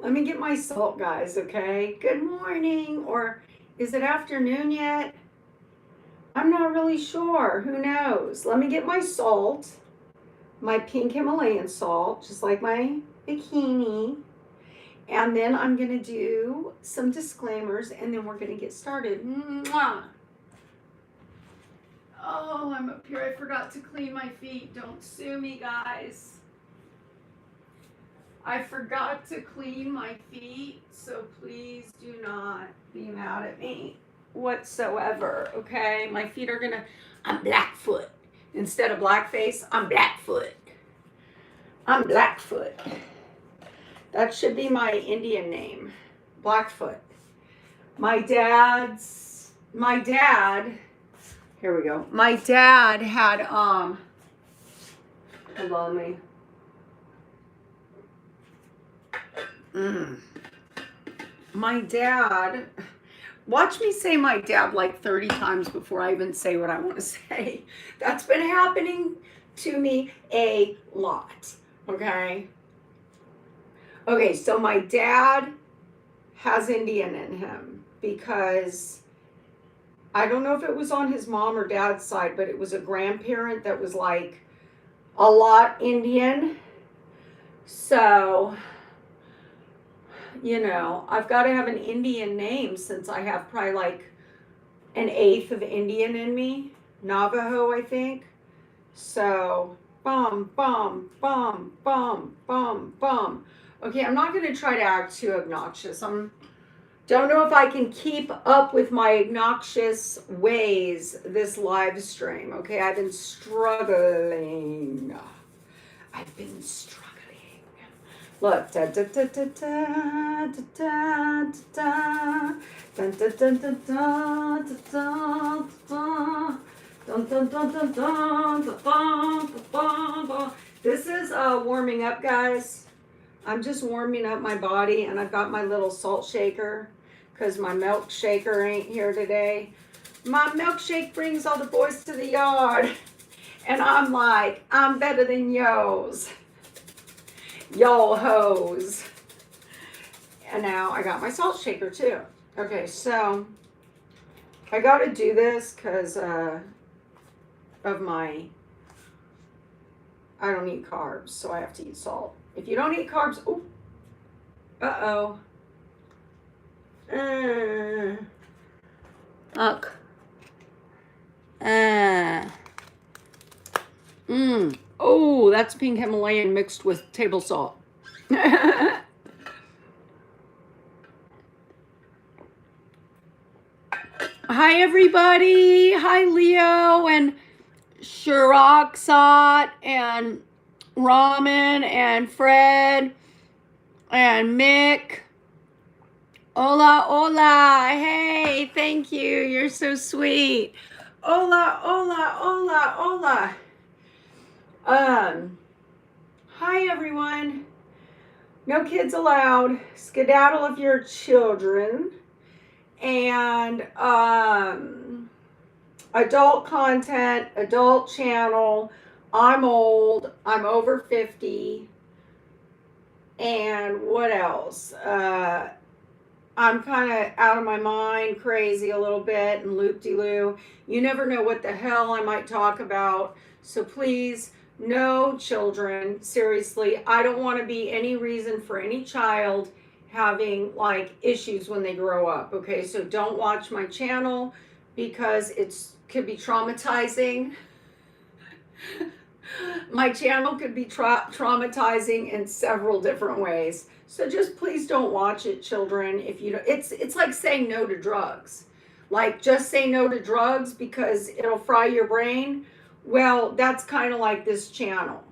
Let me get my salt, guys, okay? Good morning, or is it afternoon yet? I'm not really sure. Who knows? Let me get my salt, my pink Himalayan salt, just like my bikini. And then I'm going to do some disclaimers, and then we're going to get started. Mwah! Oh, I'm up here. I forgot to clean my feet. Don't sue me, guys. I forgot to clean my feet, so please do not be mad at me whatsoever, okay? My feet are gonna, I'm Blackfoot. Instead of Blackface, I'm Blackfoot. I'm Blackfoot. That should be my Indian name, Blackfoot. My dad, here we go. My dad had, hold on me. My dad, watch me say my dad like 30 times before I even say what I want to say. That's been happening to me a lot, okay? Okay, so my dad has Indian in him because I don't know if it was on his mom or dad's side, but it was a grandparent that was like a lot Indian. So, you know, I've got to have an Indian name since I have probably like an eighth of Indian in me. Navajo, I think. So, bum, bum, bum, bum, bum, bum. Okay, I'm not going to try to act too obnoxious. Don't know if I can keep up with my obnoxious ways this live stream. Okay, I've been struggling. Look, da da da da da da da da da da da da da da da. This is warming up, guys. I'm just warming up my body, and I've got my little salt shaker because my milk shaker ain't here today. My milkshake brings all the boys to the yard, and I'm like, I'm better than yo's. Y'all hoes. And now I got my salt shaker too. Okay, so I got to do this because of my, I don't eat carbs, so I have to eat salt. If you don't eat carbs, oh, Look. Oh, that's pink Himalayan mixed with table salt. Hi, everybody. Hi, Leo and Shiraksat and Ramen and Fred and Mick. Hola, hola. Hey, thank you. You're so sweet. Hola, hola, hola, hola. Hi, everyone. No kids allowed. Skedaddle of your children. And adult content, adult channel. I'm old. I'm over 50. And what else? I'm kind of out of my mind, crazy a little bit, and loop-de-loo. You never know what the hell I might talk about. So please, no children. Seriously, I don't want to be any reason for any child having like issues when they grow up. Okay, so don't watch my channel because it's could be traumatizing. My channel could be traumatizing in several different ways. So just please don't watch it, children. If you don't, it's like saying no to drugs. Like just say no to drugs because it'll fry your brain. Well, that's kind of like this channel.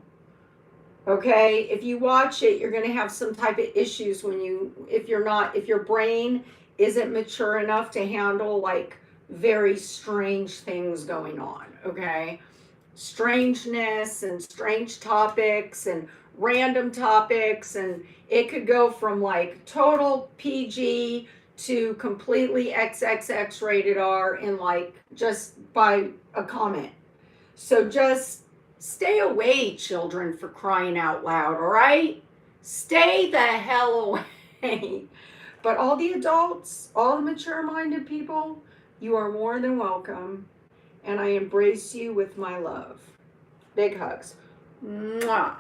Okay, if you watch it, you're going to have some type of issues if your brain isn't mature enough to handle like very strange things going on. Okay, strangeness and strange topics and random topics, and it could go from like total PG to completely XXX rated R in like just by a comment. So just stay away, children, for crying out loud, all right? Stay the hell away. okay? But all the adults, all the mature-minded people, you are more than welcome. And I embrace you with my love. Big hugs. Mwah.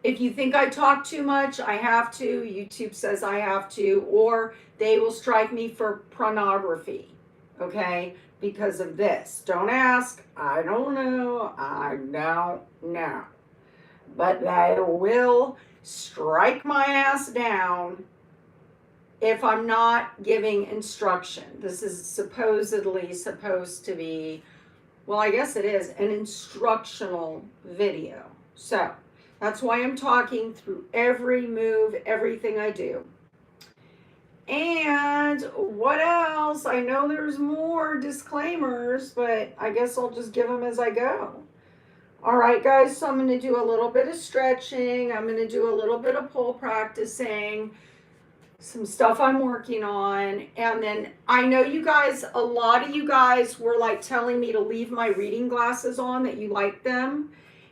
If you think I talk too much, I have to. YouTube says I have to. Or they will strike me for pornography. Okay? Because of this. Don't ask. I don't know. I don't know. But they will strike my ass down if I'm not giving instruction. This is supposedly supposed to be, well, I guess it is, an instructional video. So that's why I'm talking through every move, everything I do. And what else? I know there's more disclaimers, but I guess I'll just give them as I go. All right, guys, so I'm going to do a little bit of stretching. I'm going to do a little bit of pole practicing, some stuff I'm working on. And then I know you guys, a lot of you guys were like telling me to leave my reading glasses on, that you like them.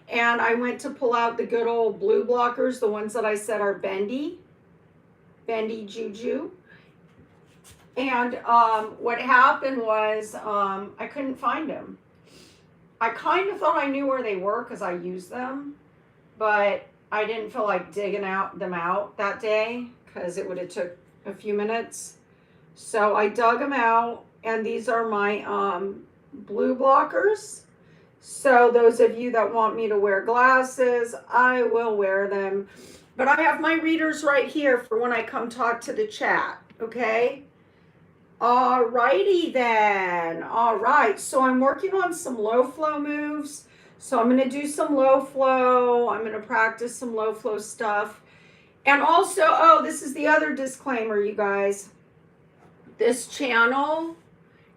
And I went to pull out the good old blue blockers, the ones that I said are bendy juju. And what happened was I couldn't find them. I kind of thought I knew where they were because I used them, but I didn't feel like digging them out that day because it would have took a few minutes. So I dug them out, and these are my blue blockers. So those of you that want me to wear glasses, I will wear them. But I have my readers right here for when I come talk to the chat, okay? Alrighty then. All right, so I'm working on some low flow moves. So I'm going to do some low flow. I'm going to practice some low flow stuff. And also, oh, this is the other disclaimer, you guys. This channel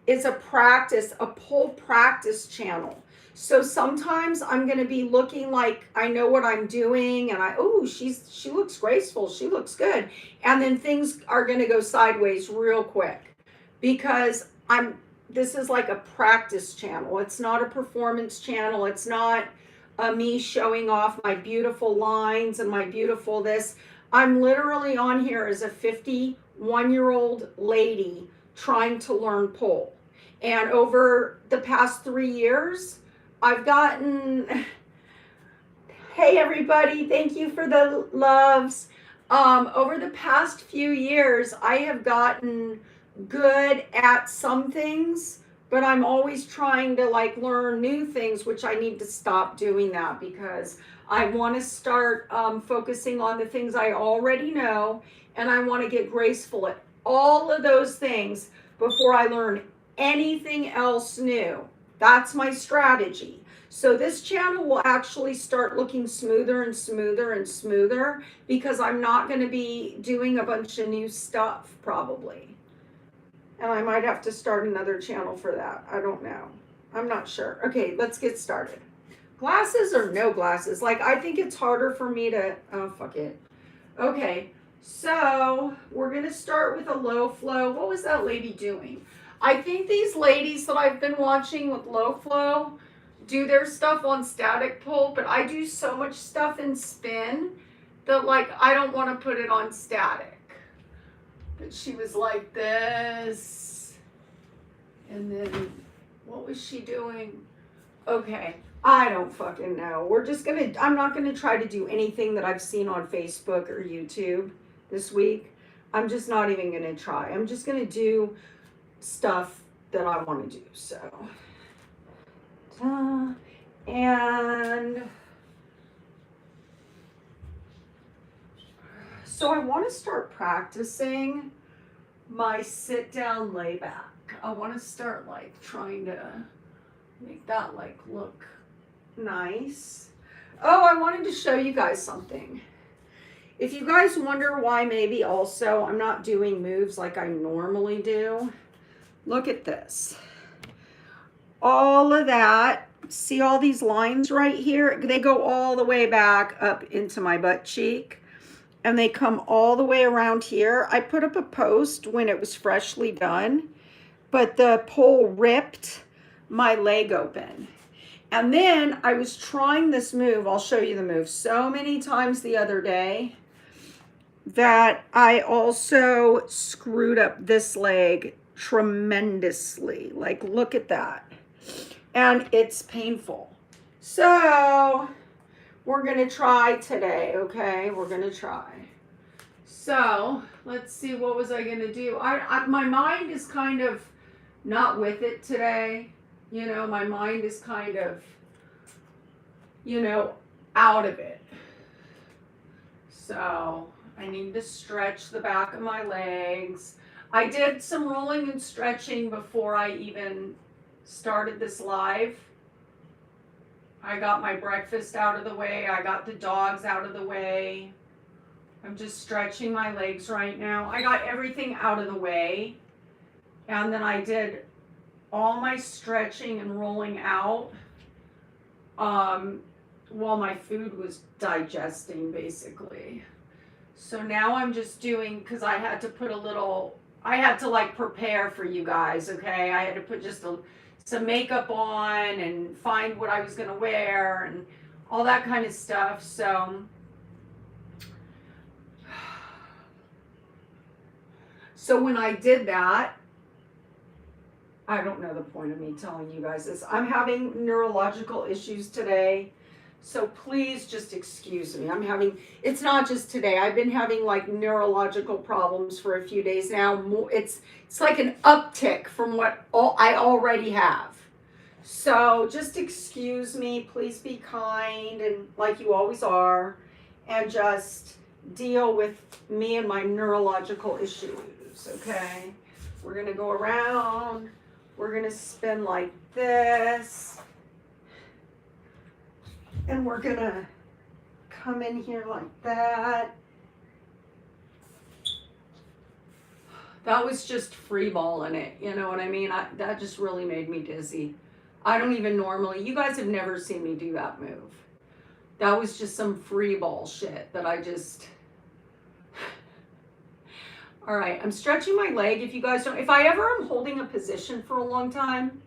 is a pole practice channel. So sometimes I'm going to be looking like I know what I'm doing, and she looks graceful, she looks good. And then things are going to go sideways real quick because this is like a practice channel. It's not a performance channel. It's not me showing off my beautiful lines and my beautiful this. I'm literally on here as a 51-year-old lady trying to learn pole. And over the past 3 years, I've gotten, hey everybody, thank you for the loves. Over the past few years, I have gotten good at some things, but I'm always trying to like learn new things, which I need to stop doing that because I want to start focusing on the things I already know, and I want to get graceful at all of those things before I learn anything else new. That's my strategy. So this channel will actually start looking smoother and smoother and smoother because I'm not going to be doing a bunch of new stuff probably. And I might have to start another channel for that. I don't know. I'm not sure. Okay, let's get started. Glasses or no glasses? Like, I think it's harder for me to, oh, fuck it. Okay, so we're going to start with a low flow. What was that lady doing? I think these ladies that I've been watching with low flow do their stuff on static pole, but I do so much stuff in spin that like I don't want to put it on static. But she was like this, and then what was she doing? Okay, I don't fucking know. I'm not gonna try to do anything that I've seen on Facebook or YouTube this week. I'm just not even gonna try. I'm just gonna do stuff that I want to do. So I want to start practicing my sit down layback. I want to start like trying to make that like look nice. Oh, I wanted to show you guys something. If you guys wonder why maybe also I'm not doing moves like I normally do, look at this. All of that, see all these lines right here? They go all the way back up into my butt cheek, and they come all the way around here. I put up a post when it was freshly done, but the pole ripped my leg open. And then I was trying this move. I'll show you the move so many times the other day that I also screwed up this leg tremendously. Like, look at that. And it's painful. So we're going to try today, okay? We're going to try. So let's see, what was I going to do? My mind is kind of not with it today. You know, my mind is kind of, you know, out of it. So I need to stretch the back of my legs. I did some rolling and stretching before I even started this live. I got my breakfast out of the way. I got the dogs out of the way. I'm just stretching my legs right now. I got everything out of the way. And then I did all my stretching and rolling out while my food was digesting, basically. So now I'm just doing, because I had to put I had to like prepare for you guys, okay? I had to put just some makeup on and find what I was going to wear and all that kind of stuff. So when I did that, I don't know the point of me telling you guys this. I'm having neurological issues today. So please just excuse me. It's not just today. I've been having like neurological problems for a few days now. It's like an uptick from what I already have. So just excuse me. Please be kind and like you always are. And just deal with me and my neurological issues, okay? We're going to go around. We're going to spin like this. And we're going to come in here like that. That was just free balling it. You know what I mean? That just really made me dizzy. I don't even normally, you guys have never seen me do that move. That was just some free ball shit that I just... All right, I'm stretching my leg. If you guys don't, if I ever am holding a position for a long time,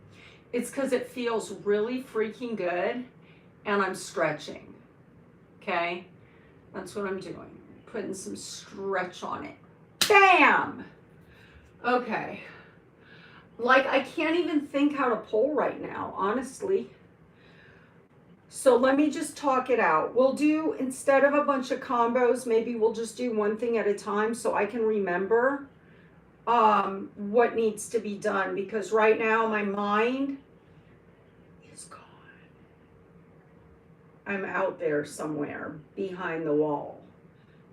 it's because it feels really freaking good and I'm stretching, okay? That's what I'm doing, putting some stretch on it. Bam! Okay. Like, I can't even think how to pull right now, honestly. So let me just talk it out. We'll do, instead of a bunch of combos, maybe we'll just do one thing at a time so I can remember what needs to be done, because right now my mind is gone. I'm out there somewhere behind the wall.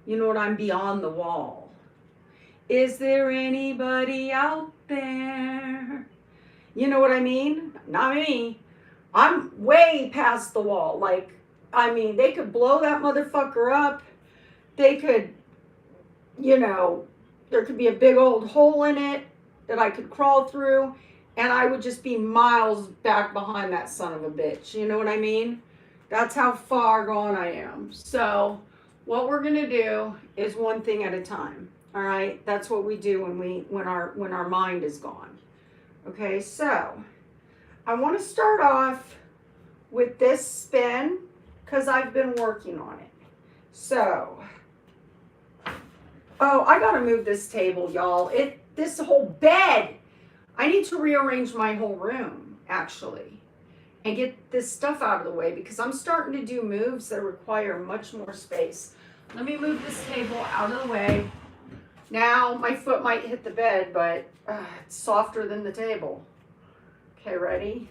You know what? I'm beyond the wall. Is there anybody out there? You know what I mean? Not me. I'm way past the wall. Like, I mean, they could blow that motherfucker up. They could, you know, there could be a big old hole in it that I could crawl through, and I would just be miles back behind that son of a bitch. You know what I mean? That's how far gone I am. So what we're going to do is one thing at a time. All right? That's what we do when our mind is gone. Okay? So I want to start off with this spin because I've been working on it. So, oh, I got to move this table, y'all. This whole bed, I need to rearrange my whole room, actually, and get this stuff out of the way because I'm starting to do moves that require much more space. Let me move this table out of the way. Now, my foot might hit the bed, but it's softer than the table. Okay, ready?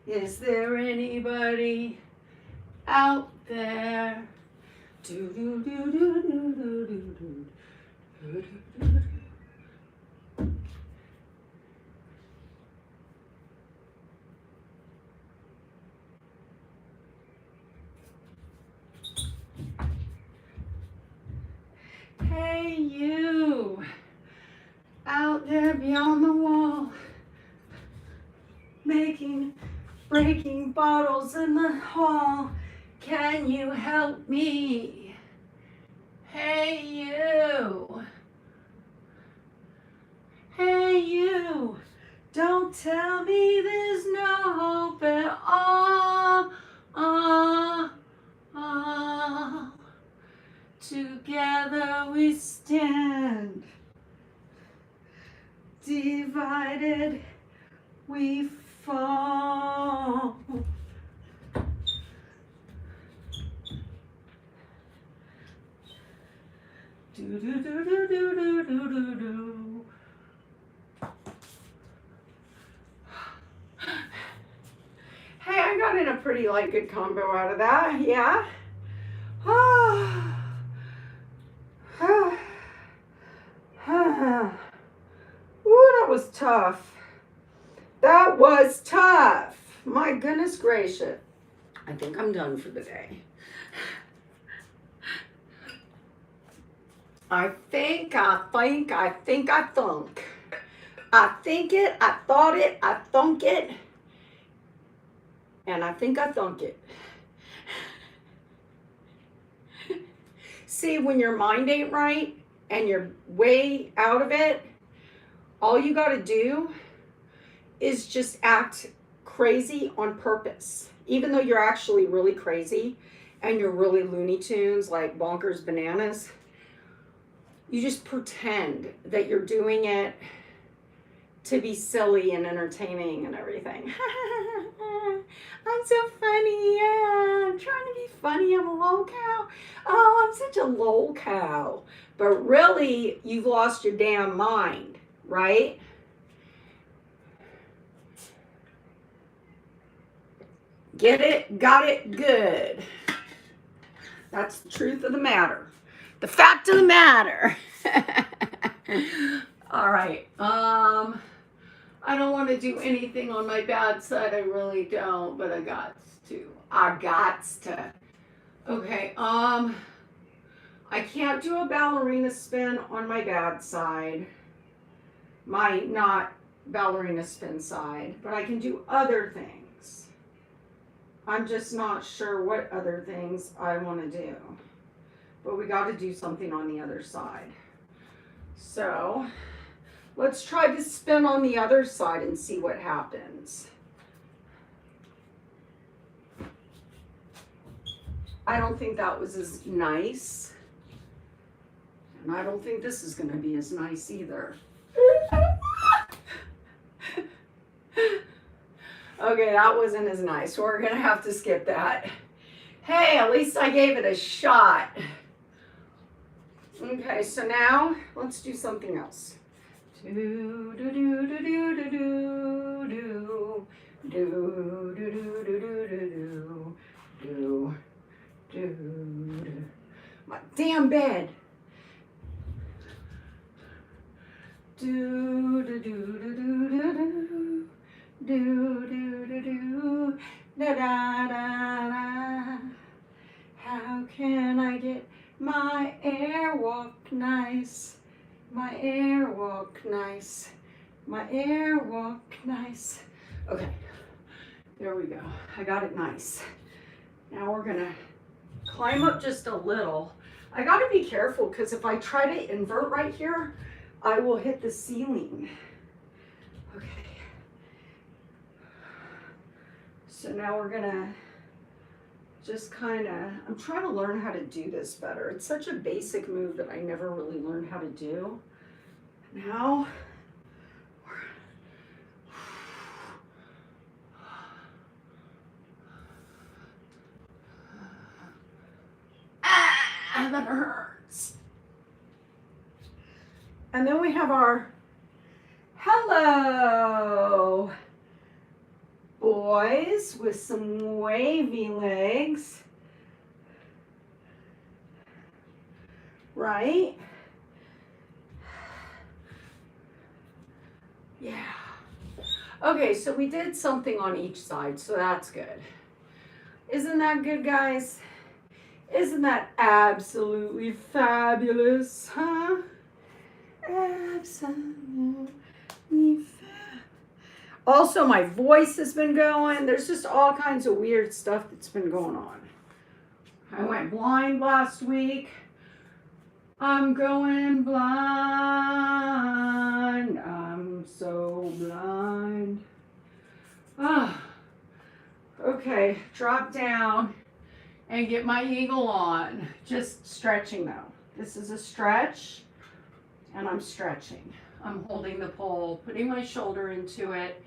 Is there anybody out there? Do do do do do do do do do. Hey, you out there beyond the wall, breaking bottles in the hall. Can you help me? Hey, you. Hey, you. Don't tell me there's no hope at all. we fall. Do do do do do do do do do. Hey, I got in a pretty like good combo out of that. Yeah. Ooh, that was tough. That was tough. My goodness gracious. I think I'm done for the day. I think. I think it, I thought it, I thunk it, and I think I thunk it. See, when your mind ain't right and you're way out of it, all you got to do is just act crazy on purpose. Even though you're actually really crazy and you're really Looney Tunes, like bonkers bananas, you just pretend that you're doing it to be silly and entertaining and everything. I'm so funny, yeah, I'm trying to be funny, I'm a lol cow. Oh, I'm such a lol cow. But really, you've lost your damn mind, right? Get it? Got it? Good. That's the truth of the matter. The fact of the matter. All right. I don't want to do anything on my bad side. I really don't, but I got to. Okay. I can't do a ballerina spin on my bad side. My not ballerina spin side, but I can do other things. I'm just not sure what other things I want to do. But we got to do something on the other side. So let's try to spin on the other side and see what happens. I don't think that was as nice. And I don't think this is going to be as nice either. Okay, that wasn't as nice. We're going to have to skip that. Hey, at least I gave it a shot. Okay, so now let's do something else. Do do do do do do do do do do do do do do do. My damn bed. Do do do do do do do do do do da da da da. How can I get my airwalk nice? My airwalk nice. My airwalk nice. Okay, there we go. I got it nice. Now we're gonna climb up just a little. I gotta be careful because if I try to invert right here, I will hit the ceiling. Okay. So now we're gonna just kind of, I'm trying to learn how to do this better. It's such a basic move that I never really learned how to do. Now, that hurts. And then we have our hello boys with some wavy legs, right? Yeah. Okay, so we did something on each side, so that's good. Isn't that good, guys? Isn't that absolutely fabulous, huh? Absolutely fabulous. Also, my voice has been going. There's just all kinds of weird stuff that's been going on. I went blind last week. I'm going blind. I'm so blind. Ah. Okay, drop down and get my eagle on. Just stretching though. This is a stretch, and I'm stretching. I'm holding the pole, putting my shoulder into it,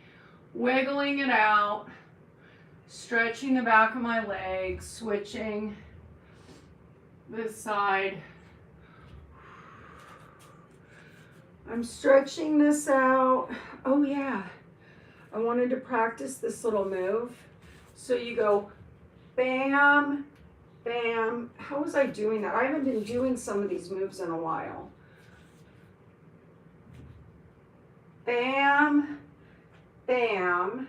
wiggling it out, stretching the back of my legs, switching this side. I'm stretching this out. Oh yeah, I wanted to practice this little move. So you go bam, bam. How was I doing that? I haven't been doing some of these moves in a while. Bam, bam,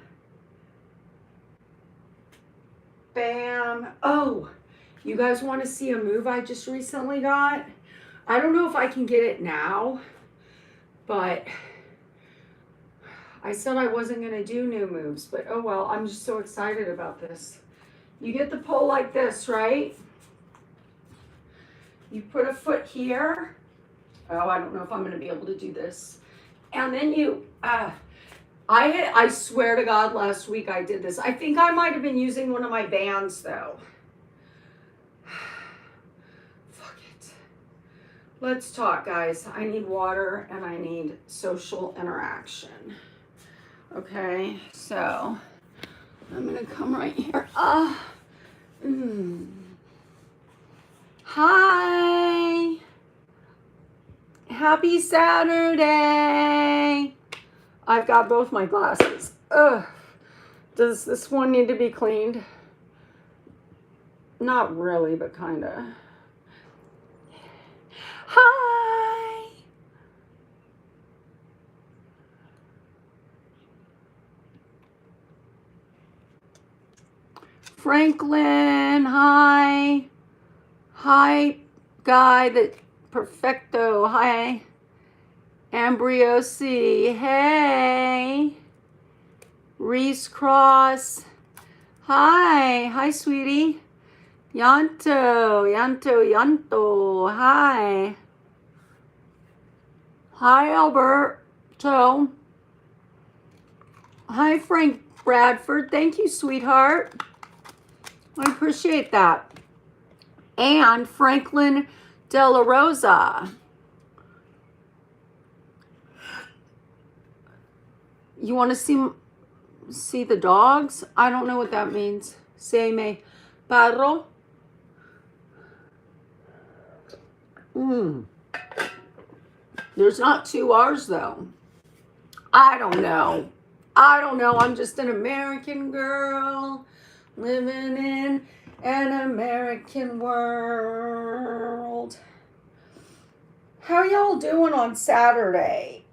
bam. Oh, you guys want to see a move I just recently got? I don't know if I can get it now, but I said I wasn't going to do new moves, but oh well, I'm just so excited about this. You get the pole like this, right? You put a foot here. Oh, I don't know if I'm going to be able to do this. And then you, I swear to God, last week I did this. I think I might have been using one of my bands though. Fuck it. Let's talk, guys. I need water and I need social interaction. Okay, so I'm gonna come right here. Hi. Happy Saturday. I've got both my glasses. Ugh. Does this one need to be cleaned? Not really, but kinda. Hi. Franklin, hi. Hi, guy that perfecto, hi. Ambriosi, hey. Reese Cross, hi sweetie. Yanto, hi. Hi Alberto. Hi Frank Bradford, thank you sweetheart. I appreciate that. And Franklin De La Rosa. You want to see the dogs? I don't know what that means. Se me parro. There's not two R's though. I don't know. I'm just an American girl living in an American world. How y'all doing on Saturday?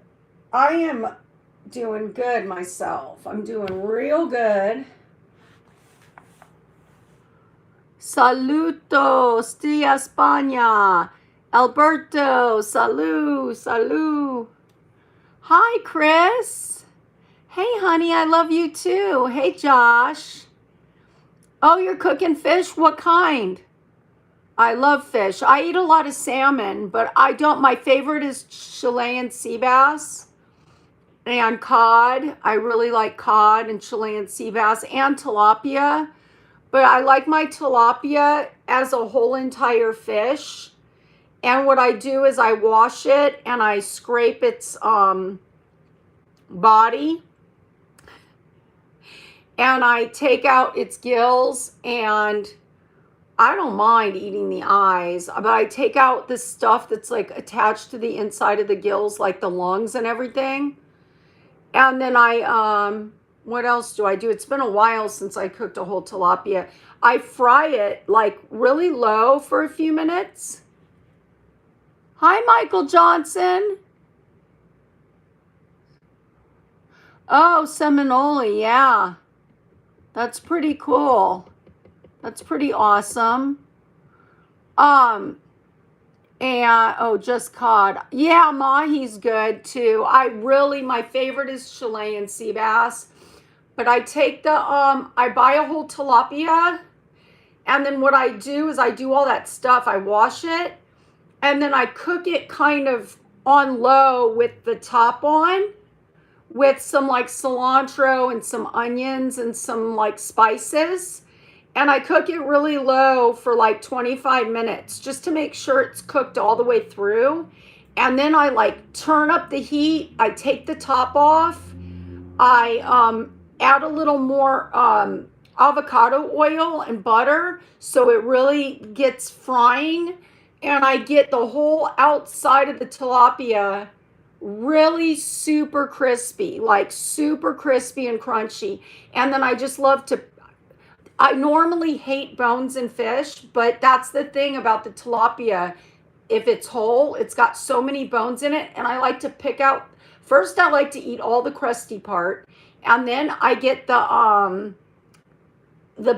I am doing good myself. I'm doing real good. Saludos de España. Alberto, salud. Hi, Chris. Hey, honey, I love you too. Hey, Josh. Oh, you're cooking fish? What kind? I love fish. I eat a lot of salmon, but my favorite is Chilean sea bass and cod. I really like cod and Chilean sea bass and tilapia, but I like my tilapia as a whole entire fish. And what I do is I wash it and I scrape its body. And I take out its gills, and I don't mind eating the eyes, but I take out the stuff that's like attached to the inside of the gills, like the lungs and everything. And then what else do I do? It's been a while since I cooked a whole tilapia. I fry it like really low for a few minutes. Hi, Michael Johnson. Oh, Seminole, yeah. That's pretty cool. That's pretty awesome. And just cod. Yeah, mahi's good too. My favorite is Chilean sea bass. But I take I buy a whole tilapia, and then what I do is I do all that stuff. I wash it, and then I cook it kind of on low with the top on, with some like cilantro and some onions and some like spices. And I cook it really low for like 25 minutes just to make sure it's cooked all the way through. And then I like turn up the heat. I take the top off. I add a little more avocado oil and butter so it really gets frying, and I get the whole outside of the tilapia really super crispy, like super crispy and crunchy. And then I just love to, I normally hate bones in fish, but that's the thing about the tilapia. If it's whole, it's got so many bones in it, and I like to pick out, first I like to eat all the crusty part, and then I get the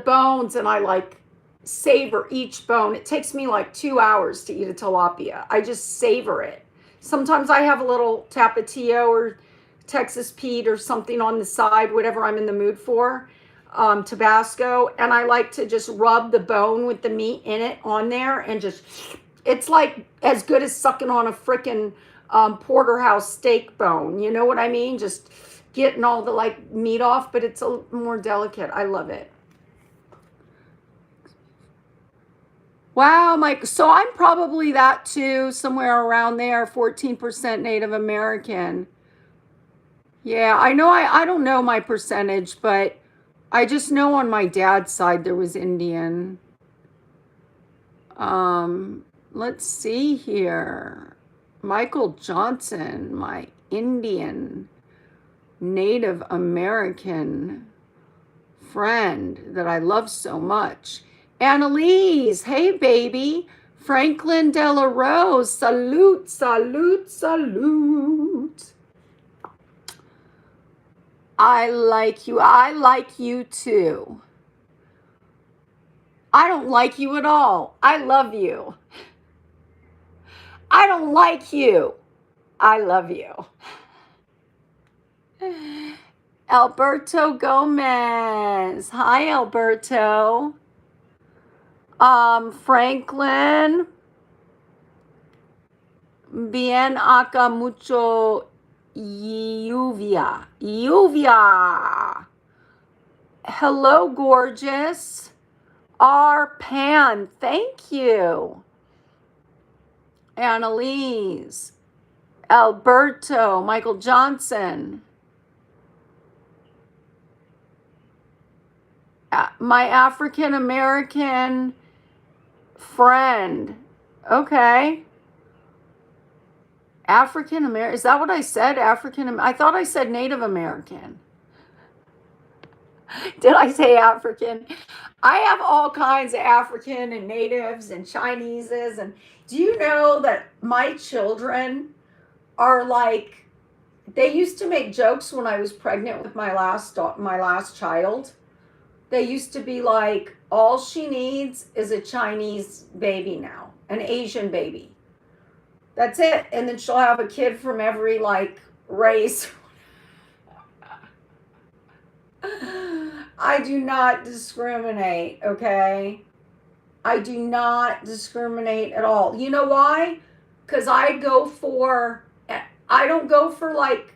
bones, and I like savor each bone. It takes me like 2 hours to eat a tilapia. I just savor it. Sometimes I have a little Tapatio or Texas Pete or something on the side, whatever I'm in the mood for, Tabasco, and I like to just rub the bone with the meat in it on there, and just, it's like as good as sucking on a frickin' porterhouse steak bone. You know what I mean? Just getting all the like meat off, but it's a more delicate. I love it. Wow, Mike. So I'm probably that too, somewhere around there, 14% Native American. Yeah, I know. I don't know my percentage, but I just know on my dad's side there was Indian. Let's see here. Michael Johnson, my Indian Native American friend that I love so much. Annalise, hey baby. Franklin Della Rose, salute, salute, salute. I like you. I like you too. I don't like you at all. I love you. I don't like you. I love you. Alberto Gomez. Hi, Alberto. Franklin. Bien acá mucho lluvia. Lluvia. Hello, gorgeous. R. Pan. Thank you. Annalise. Alberto. Michael Johnson. My African American friend. Okay. African American. Is that what I said? I thought I said Native American. Did I say African? I have all kinds of African and natives and Chineses. And do you know that my children are like, they used to make jokes when I was pregnant with my last child. They used to be like, all she needs is a Chinese baby now, an Asian baby. That's it. And then she'll have a kid from every like race. I do not discriminate, okay? I do not discriminate at all. You know why? Because I don't go for like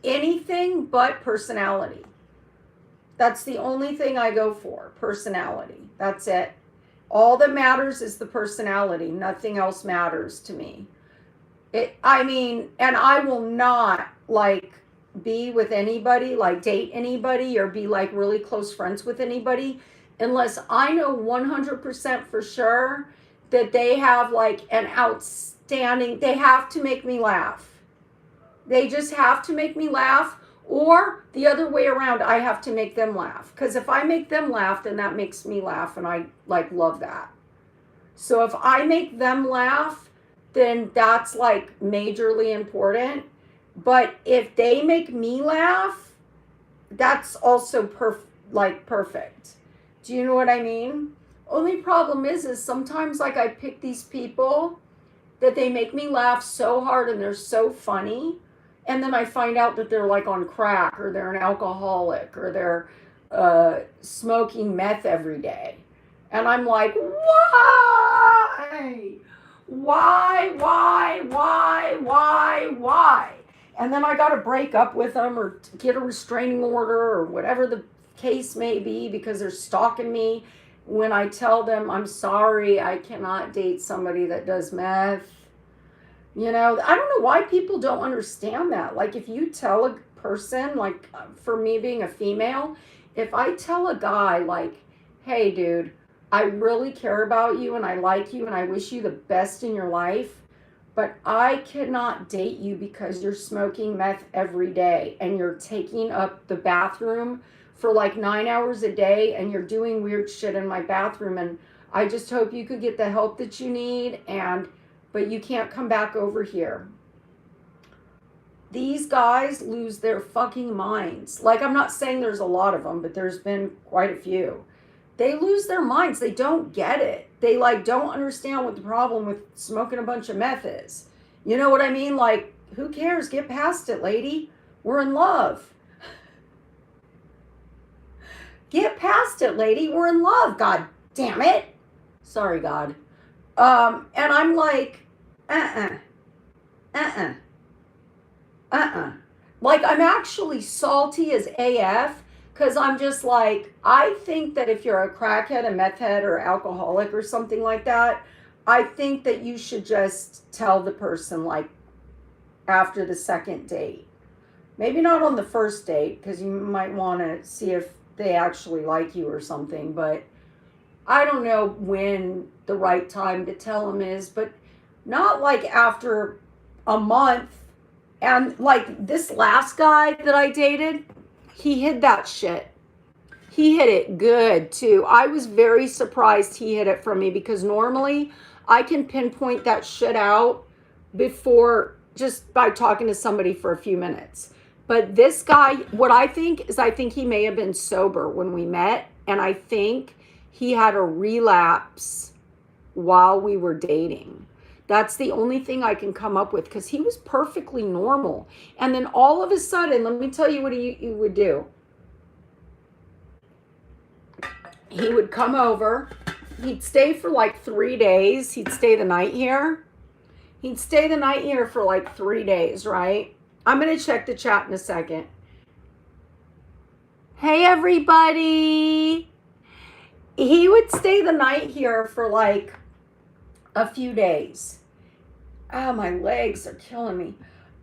anything but personality. That's the only thing I go for, personality. That's it. All that matters is the personality. Nothing else matters to me. And I will not like be with anybody, like date anybody or be like really close friends with anybody unless I know 100% for sure that they have like an outstanding, they have to make me laugh. They just have to make me laugh, or the other way around, I have to make them laugh. Because if I make them laugh, then that makes me laugh, and I like love that. So if I make them laugh, then that's like majorly important. But if they make me laugh, that's also perfect. Do you know what I mean? Only problem is sometimes like I pick these people that they make me laugh so hard and they're so funny, and then I find out that they're like on crack, or they're an alcoholic, or they're smoking meth every day. And I'm like, why? Why? And then I got to break up with them or get a restraining order or whatever the case may be because they're stalking me when I tell them, I'm sorry, I cannot date somebody that does meth. You know, I don't know why people don't understand that. Like if you tell a person, like for me being a female, if I tell a guy like, hey dude, I really care about you and I like you and I wish you the best in your life, but I cannot date you because you're smoking meth every day and you're taking up the bathroom for like 9 hours a day and you're doing weird shit in my bathroom, and I just hope you could get the help that you need, but you can't come back over here. These guys lose their fucking minds. Like, I'm not saying there's a lot of them, but there's been quite a few. They lose their minds. They don't get it. They like don't understand what the problem with smoking a bunch of meth is. You know what I mean? Like, who cares? Get past it, lady. We're in love. Get past it, lady. We're in love. God damn it. Sorry, God. And I'm like, like, I'm actually salty as AF, because I'm just like, I think that if you're a crackhead, a meth head, or alcoholic or something like that, I think that you should just tell the person, like, after the second date. Maybe not on the first date, because you might want to see if they actually like you or something, but I don't know when the right time to tell them is, but not like after a month. And like this last guy that I dated, he hid that shit. He hid it good too. I was very surprised he hid it from me, because normally I can pinpoint that shit out before, just by talking to somebody for a few minutes. But this guy, what I think is, I think he may have been sober when we met, and I think he had a relapse while we were dating. That's the only thing I can come up with, because he was perfectly normal. And then all of a sudden, let me tell you what he would do. He would come over. He'd stay for like 3 days. He'd stay the night here. He'd stay the night here for like 3 days, right? I'm going to check the chat in a second. Hey, everybody. He would stay the night here for like a few days. Ah, my legs are killing me.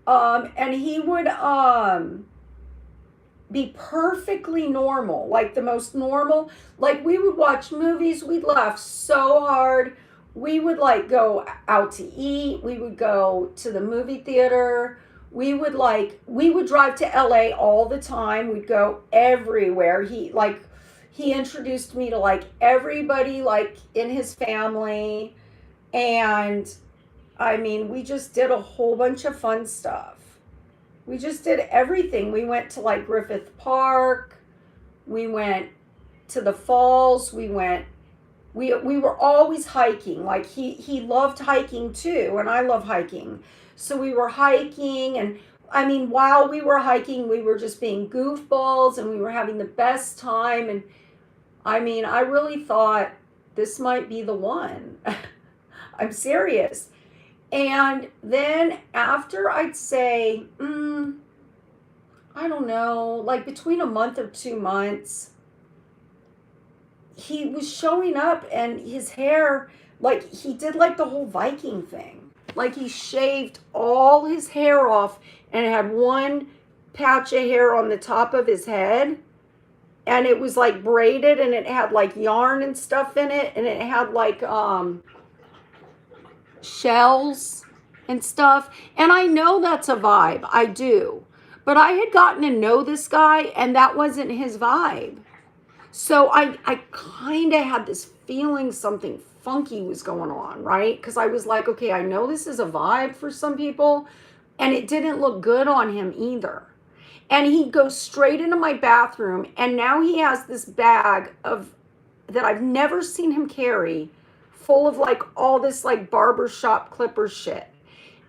And he would be perfectly normal, like the most normal. Like, we would watch movies, we'd laugh so hard. We would like go out to eat. We would go to the movie theater. We would drive to LA all the time. We'd go everywhere. He introduced me to like everybody like in his family. And I mean, we just did a whole bunch of fun stuff. We just did everything. We went to like Griffith Park. We went to the falls. We were always hiking. Like he loved hiking too, and I love hiking. So we were hiking, and I mean, while we were hiking, we were just being goofballs, and we were having the best time. And I mean, I really thought this might be the one. I'm serious. And then after, I'd say, I don't know, like between a month or 2 months, he was showing up, and his hair, like he did like the whole Viking thing. Like he shaved all his hair off and it had one patch of hair on the top of his head. And it was like braided, and it had like yarn and stuff in it. And it had like shells and stuff. And I know that's a vibe. I do. But I had gotten to know this guy, and that wasn't his vibe. So I kind of had this feeling something funky was going on, right? Because I was like, okay, I know this is a vibe for some people, and it didn't look good on him either. And he goes straight into my bathroom, and now he has this bag that I've never seen him carry, full of like all this like barbershop clipper shit.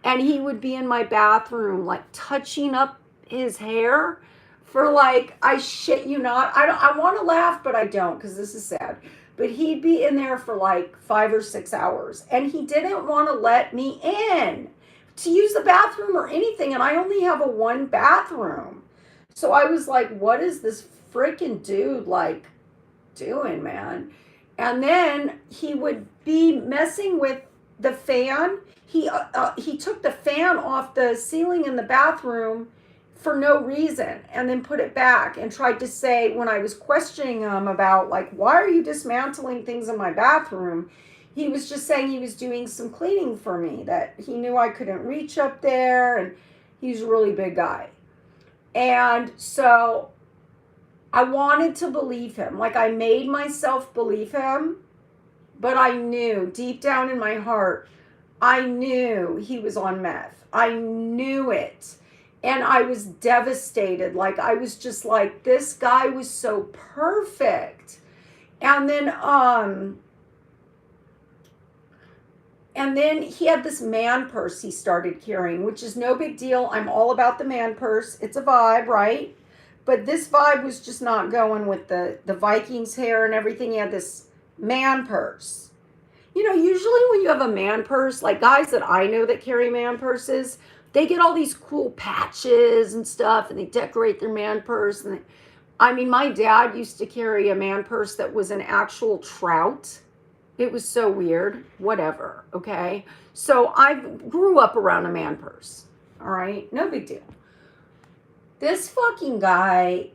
And he would be in my bathroom like touching up his hair for like, I shit you not. I want to laugh, but I don't, because this is sad. But he'd be in there for like 5 or 6 hours, and he didn't want to let me in to use the bathroom or anything. And I only have a 1 bathroom. So I was like, what is this freaking dude like doing, man? And then he would be messing with the fan. He took the fan off the ceiling in the bathroom for no reason, and then put it back and tried to say, when I was questioning him about like, why are you dismantling things in my bathroom? He was just saying he was doing some cleaning for me, that he knew I couldn't reach up there, and he's a really big guy. And so I wanted to believe him. Like, I made myself believe him, but I knew deep down in my heart, I knew he was on meth. I knew it. And I was devastated. Like, I was just like, this guy was so perfect. And then he had this man purse he started carrying, which is no big deal. I'm all about the man purse. It's a vibe, right? But this vibe was just not going with the Vikings hair and everything. He had this man purse. You know, usually when you have a man purse, like guys that I know that carry man purses, they get all these cool patches and stuff, and they decorate their man purse. And I mean, my dad used to carry a man purse that was an actual trout. It was so weird. Whatever, okay? So I grew up around a man purse, all right? No big deal. This fucking guy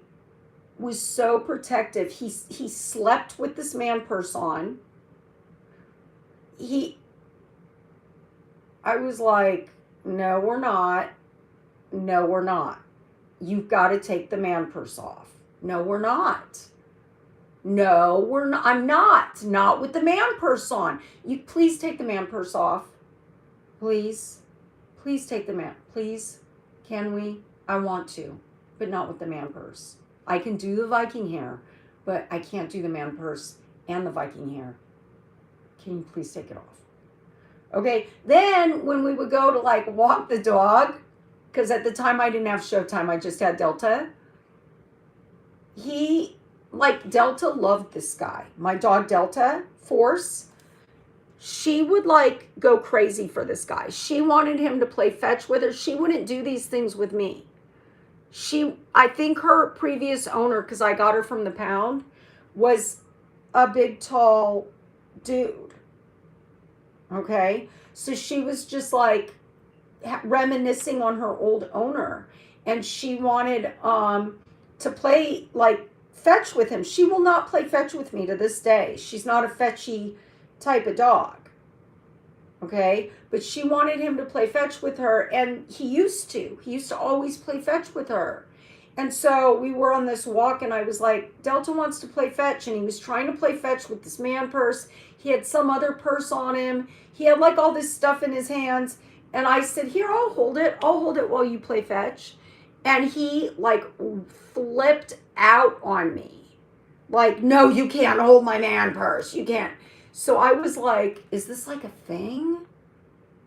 was so protective. He slept with this man purse on. I was like, no, we're not. No, we're not. You've got to take the man purse off. No, we're not. No, we're not. I'm not. Not with the man purse on. You please take the man purse off. Please. Please take the man. Please. Can we? I want to, but not with the man purse. I can do the Viking hair, but I can't do the man purse and the Viking hair. Can you please take it off? Okay. Then when we would go to like walk the dog, because at the time I didn't have Showtime, I just had Delta. Delta loved this guy. My dog Delta, Force, she would like go crazy for this guy. She wanted him to play fetch with her. She wouldn't do these things with me. I think her previous owner, because I got her from the pound, was a big, tall dude. Okay? So she was just like reminiscing on her old owner. And she wanted to play like fetch with him. She will not play fetch with me to this day. She's not a fetchy type of dog. Okay? But she wanted him to play fetch with her, and he used to. He used to always play fetch with her. And so we were on this walk, and I was like, Delta wants to play fetch, and he was trying to play fetch with this man purse. He had some other purse on him. He had like all this stuff in his hands. And I said, here, I'll hold it. I'll hold it while you play fetch. And he like flipped out on me. Like, no, you can't hold my man purse. You can't. So I was like, is this like a thing?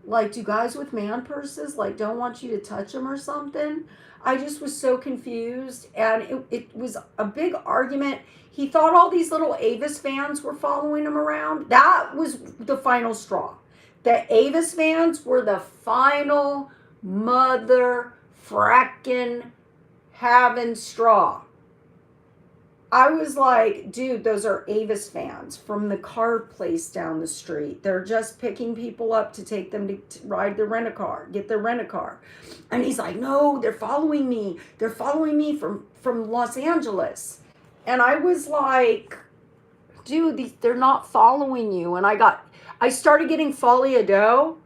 Like, do guys with man purses like don't want you to touch them or something? I just was so confused, and it was a big argument. He thought all these little Avis fans were following him around. That was the final straw. The Avis fans were the final mother frackin' having straw. I was like, dude, those are Avis fans from the car place down the street. They're just picking people up to take them to ride the rent-a-car, get their rent-a-car. And he's like, no, they're following me. They're following me from Los Angeles. And I was like, dude, they're not following you. And I started getting Folly Dough,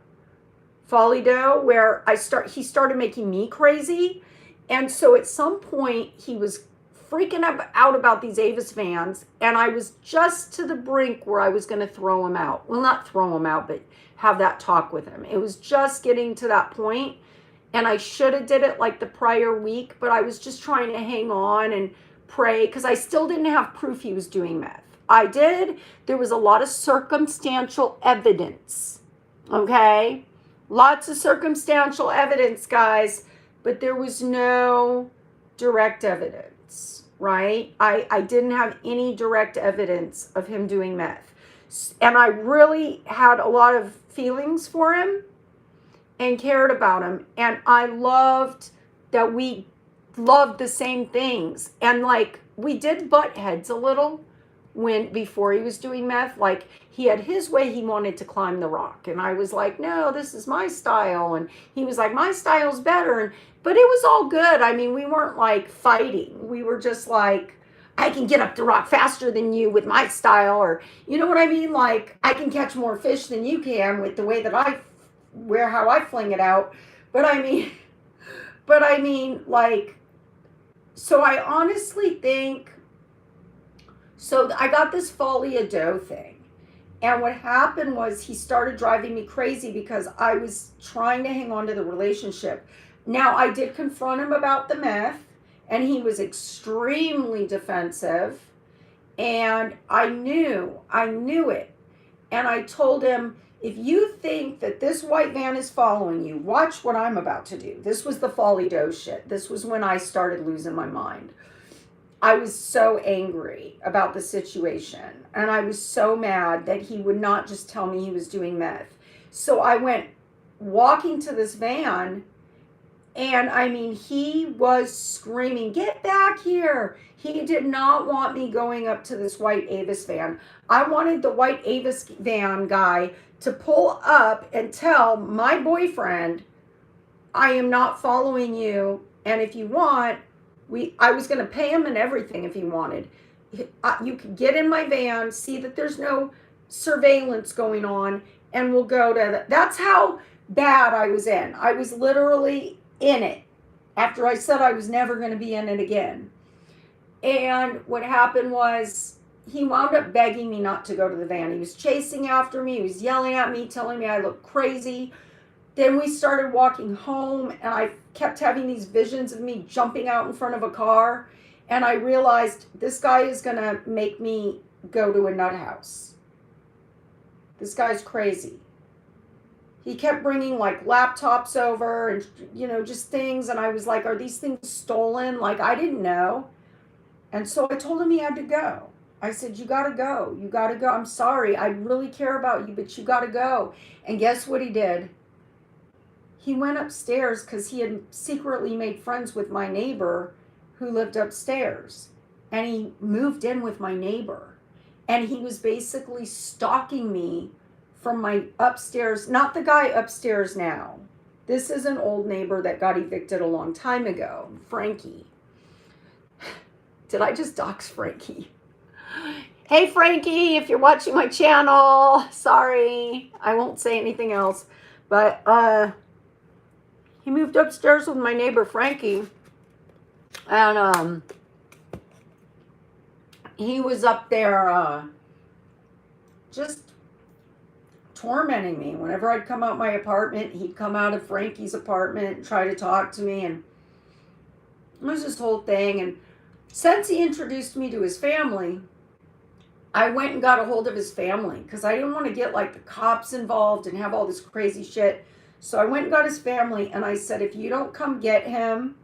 where he started making me crazy. And so at some point he was freaking out about these Avis fans, and I was just to the brink where I was going to throw him out. Well, not throw him out, but have that talk with him. It was just getting to that point, and I should have did it like the prior week, but I was just trying to hang on and pray, because I still didn't have proof he was doing meth. I did. There was a lot of circumstantial evidence, okay? Lots of circumstantial evidence, guys, but there was no direct evidence. Right? I didn't have any direct evidence of him doing meth. And I really had a lot of feelings for him and cared about him. And I loved that we loved the same things. And like, we did butt heads a little, before he was doing meth. Like, he had his way he wanted to climb the rock, and I was like, no, this is my style, and he was like, my style's better. But it was all good. I mean, we weren't like fighting. We were just like, I can get up the rock faster than you with my style, or you know what I mean? Like, I can catch more fish than you can with the way that how I fling it out. But I mean, like, so I honestly think, so I got this Folie à Dos thing. And what happened was he started driving me crazy because I was trying to hang on to the relationship. Now, I did confront him about the meth, and he was extremely defensive. And I knew it. And I told him, if you think that this white van is following you, watch what I'm about to do. This was the Folie à Dos shit. This was when I started losing my mind. I was so angry about the situation, and I was so mad that he would not just tell me he was doing meth. So I went walking to this van, and I mean, he was screaming, get back here. He did not want me going up to this white Avis van. I wanted the white Avis van guy to pull up and tell my boyfriend, I am not following you, and if you want, I was going to pay him and everything if he wanted. You could get in my van, see that there's no surveillance going on, and we'll go to that's how bad I was in. I was literally in it after I said I was never going to be in it again. And what happened was he wound up begging me not to go to the van. He was chasing after me. He was yelling at me, telling me I looked crazy. Then we started walking home, and I kept having these visions of me jumping out in front of a car. And I realized this guy is going to make me go to a nut house. This guy's crazy. He kept bringing like laptops over and, you know, just things. And I was like, are these things stolen? Like, I didn't know. And so I told him he had to go. I said, you got to go. You got to go. I'm sorry. I really care about you, but you got to go. And guess what he did? He went upstairs because he had secretly made friends with my neighbor who lived upstairs. And he moved in with my neighbor. And he was basically stalking me from my upstairs, not the guy upstairs now. This is an old neighbor that got evicted a long time ago, Frankie. Did I just dox Frankie? Hey, Frankie, if you're watching my channel, sorry. I won't say anything else. But, he moved upstairs with my neighbor, Frankie, and he was up there just tormenting me. Whenever I'd come out my apartment, he'd come out of Frankie's apartment and try to talk to me, and it was this whole thing. And since he introduced me to his family, I went and got a hold of his family because I didn't want to get like the cops involved and have all this crazy shit. So I went and got his family, and I said, if you don't come get him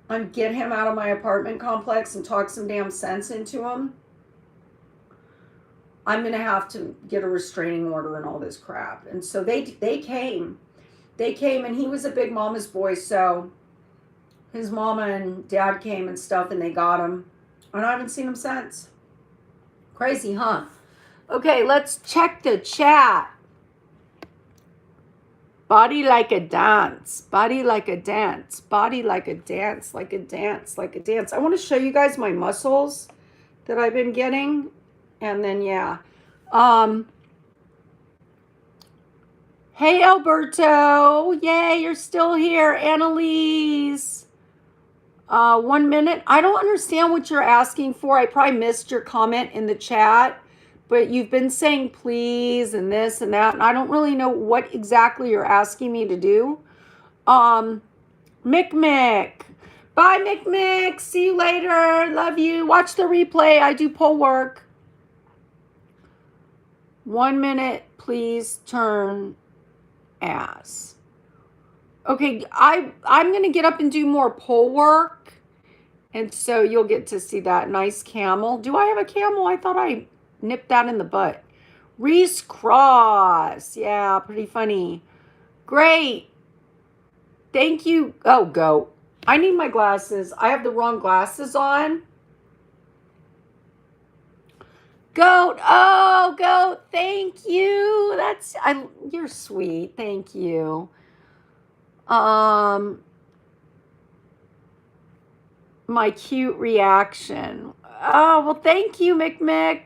and get him out of my apartment complex and talk some damn sense into him, I'm going to have to get a restraining order and all this crap. And so they came. They came, and he was a big mama's boy, so his mama and dad came and stuff, and they got him. And I haven't seen him since. Crazy, huh? Okay, let's check the chat. Body like a dance, body like a dance, body like a dance, like a dance, like a dance. I want to show you guys my muscles that I've been getting. And then, yeah. Hey, Alberto. Yay, you're still here. Annalise. 1 minute. I don't understand what you're asking for. I probably missed your comment in the chat. But you've been saying please and this and that, and I don't really know what exactly you're asking me to do. Mick. Bye, Mick. See you later. Love you. Watch the replay. I do pole work. 1 minute, please turn ass. Okay, I'm going to get up and do more pole work, and so you'll get to see that nice camel. Do I have a camel? I thought I nipped that in the butt. Reese Cross. Yeah, pretty funny. Great. Thank you. Oh, go. I need my glasses. I have the wrong glasses on. Goat. Oh, Goat. Thank you. You're sweet. Thank you. My cute reaction. Oh, well, thank you, McMick.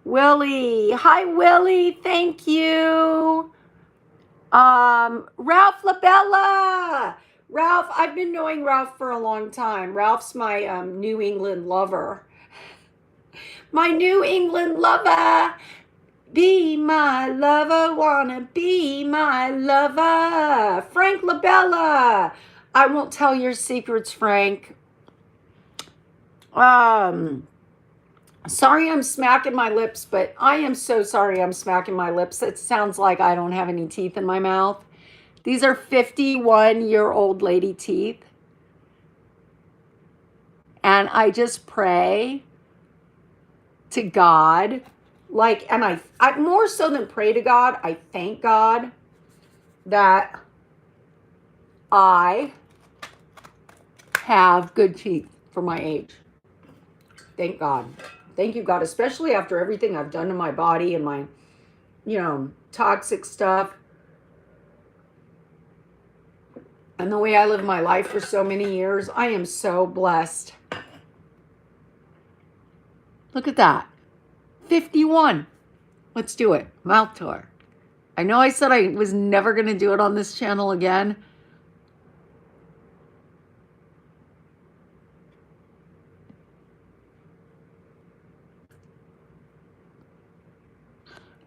Willie. Hi, Willie. Thank you. Ralph Labella. Ralph, I've been knowing Ralph for a long time. Ralph's my New England lover. My New England lover. Be my lover, wanna be my lover. Frank Labella. I won't tell your secrets, Frank. Sorry I'm smacking my lips, but I am so sorry I'm smacking my lips. It sounds like I don't have any teeth in my mouth. These are 51-year-old lady teeth. And I just pray to God, and I more so than pray to God, I thank God that I have good teeth for my age. Thank God. Thank you, God, especially after everything I've done to my body and my, toxic stuff. And the way I live my life for so many years, I am so blessed. Look at that. 51. Let's do it. Mouth tour. I know I said I was never going to do it on this channel again.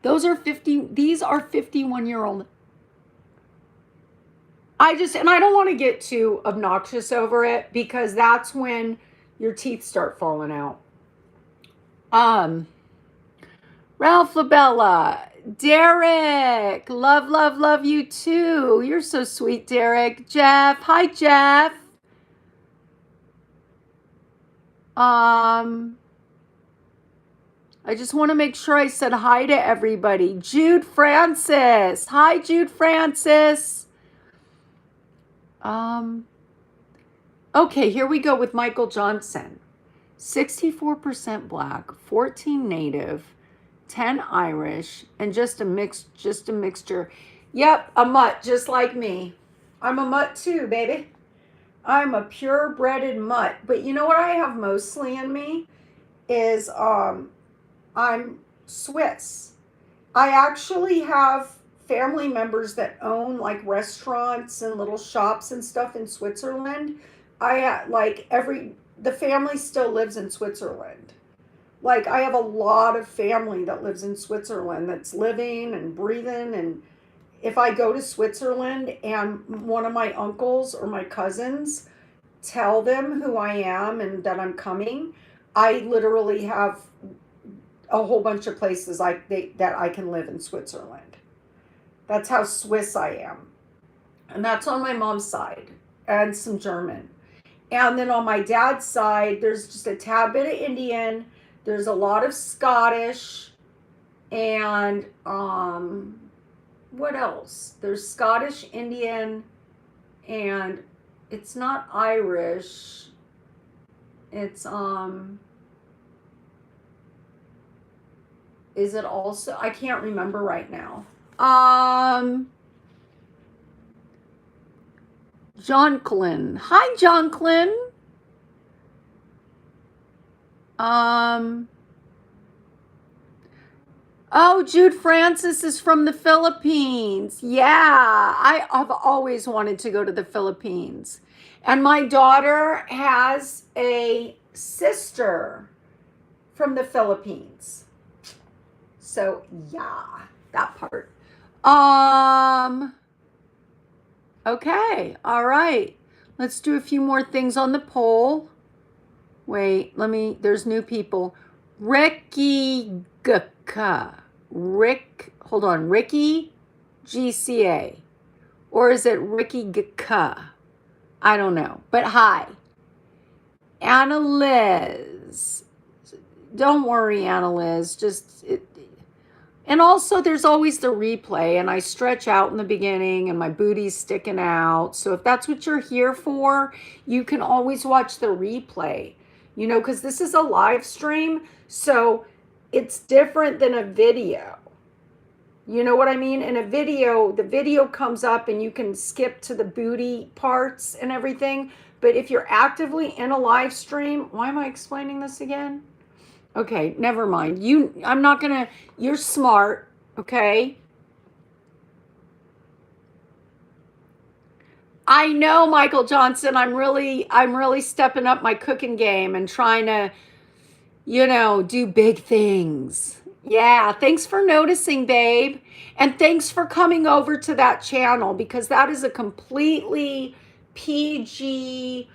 These are 51-year-old. I don't want to get too obnoxious over it because that's when your teeth start falling out. Ralph Labella, Derek, love you too. You're so sweet, Derek. Jeff, hi, Jeff. I just want to make sure I said hi to everybody. Jude Francis. Hi, Jude Francis. Okay, here we go with Michael Johnson. 64% black, 14 native, 10 Irish, and just a mixture. Yep, a mutt, just like me. I'm a mutt too, baby. I'm a purebreded mutt. But you know what I have mostly in me is I'm Swiss. I actually have family members that own like restaurants and little shops and stuff in Switzerland. The family still lives in Switzerland. Like I have a lot of family that lives in Switzerland that's living and breathing. And if I go to Switzerland and one of my uncles or my cousins tell them who I am and that I'm coming, I literally have a whole bunch of places that I can live in Switzerland. That's how Swiss I am. And that's on my mom's side and some German. And then on my dad's side, there's just a tad bit of Indian. There's a lot of Scottish. And what else? There's Scottish, Indian, and it's not Irish. It's is it also? I can't remember right now. Jonklin. Hi, Jonklin. Oh, Jude Francis is from the Philippines. Yeah, I have always wanted to go to the Philippines. And my daughter has a sister from the Philippines. So, yeah, that part. Okay, all right. Let's do a few more things on the poll. Wait, there's new people. Ricky Gaka. Ricky GCA. Or is it Ricky Gaka? I don't know, but hi. Anna Liz. Don't worry, Anna Liz. And also there's always the replay, and I stretch out in the beginning and my booty's sticking out. So if that's what you're here for, you can always watch the replay, because this is a live stream. So it's different than a video. You know what I mean? In a video, the video comes up and you can skip to the booty parts and everything. But if you're actively in a live stream, why am I explaining this again? Okay, never mind. I'm not gonna, you're smart, okay? I know, Michael Johnson, I'm really stepping up my cooking game and trying to, do big things. Yeah, thanks for noticing, babe. And thanks for coming over to that channel, because that is a completely PG,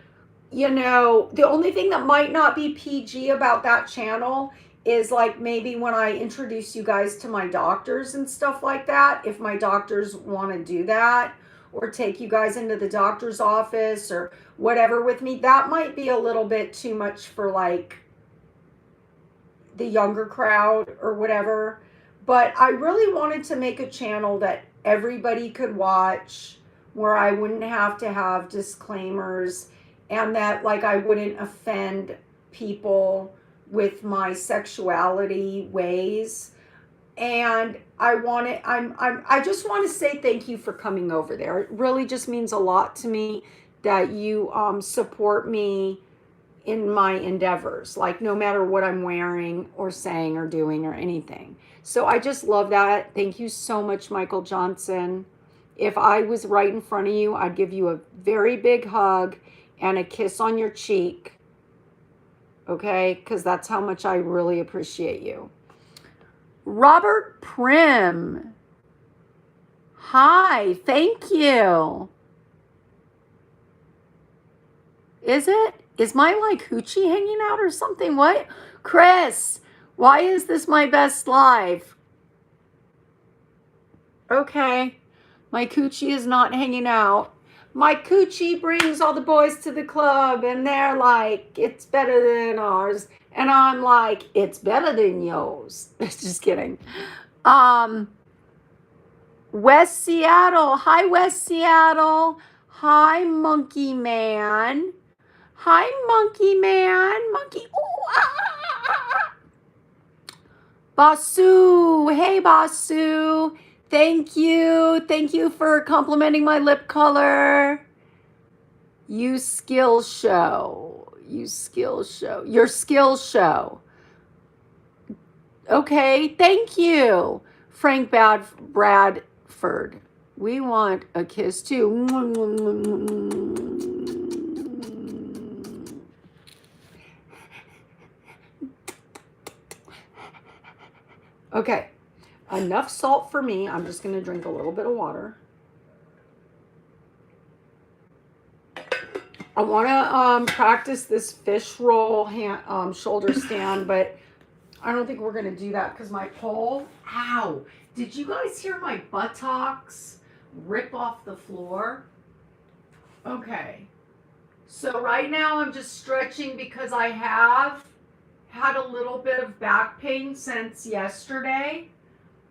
the only thing that might not be PG about that channel is like maybe when I introduce you guys to my doctors and stuff like that, if my doctors want to do that or take you guys into the doctor's office or whatever with me, that might be a little bit too much for like the younger crowd or whatever. But I really wanted to make a channel that everybody could watch, where I wouldn't have to have disclaimers, and that like I wouldn't offend people with my sexuality ways. And I just want to say thank you for coming over there. It really just means a lot to me that you support me in my endeavors, like no matter what I'm wearing or saying or doing or anything. So I just love that. Thank you so much, Michael Johnson. If I was right in front of you, I'd give you a very big hug and a kiss on your cheek. Okay? Because that's how much I really appreciate you. Robert Prim. Hi, thank you. Is it? Is my like hoochie hanging out or something? What? Chris, why is this my best live? Okay. My coochie is not hanging out. My coochie brings all the boys to the club and they're like, it's better than ours. And I'm like, it's better than yours. Just kidding. West Seattle. Hi, West Seattle. Hi, Monkey Man. Hi, Monkey Man. Monkey. Ooh, ah, ah, ah, ah. Basu. Hey, Basu. Thank you. Thank you for complimenting my lip color. You skill show. You skill show. Your skill show. Okay. Thank you. Frank Bradford. We want a kiss too. Okay, enough salt for me. I'm just going to drink a little bit of water. I want to practice this fish roll shoulder stand, but I don't think we're going to do that because my pole, ow, did you guys hear my buttocks rip off the floor? Okay, so right now I'm just stretching because I have had a little bit of back pain since yesterday.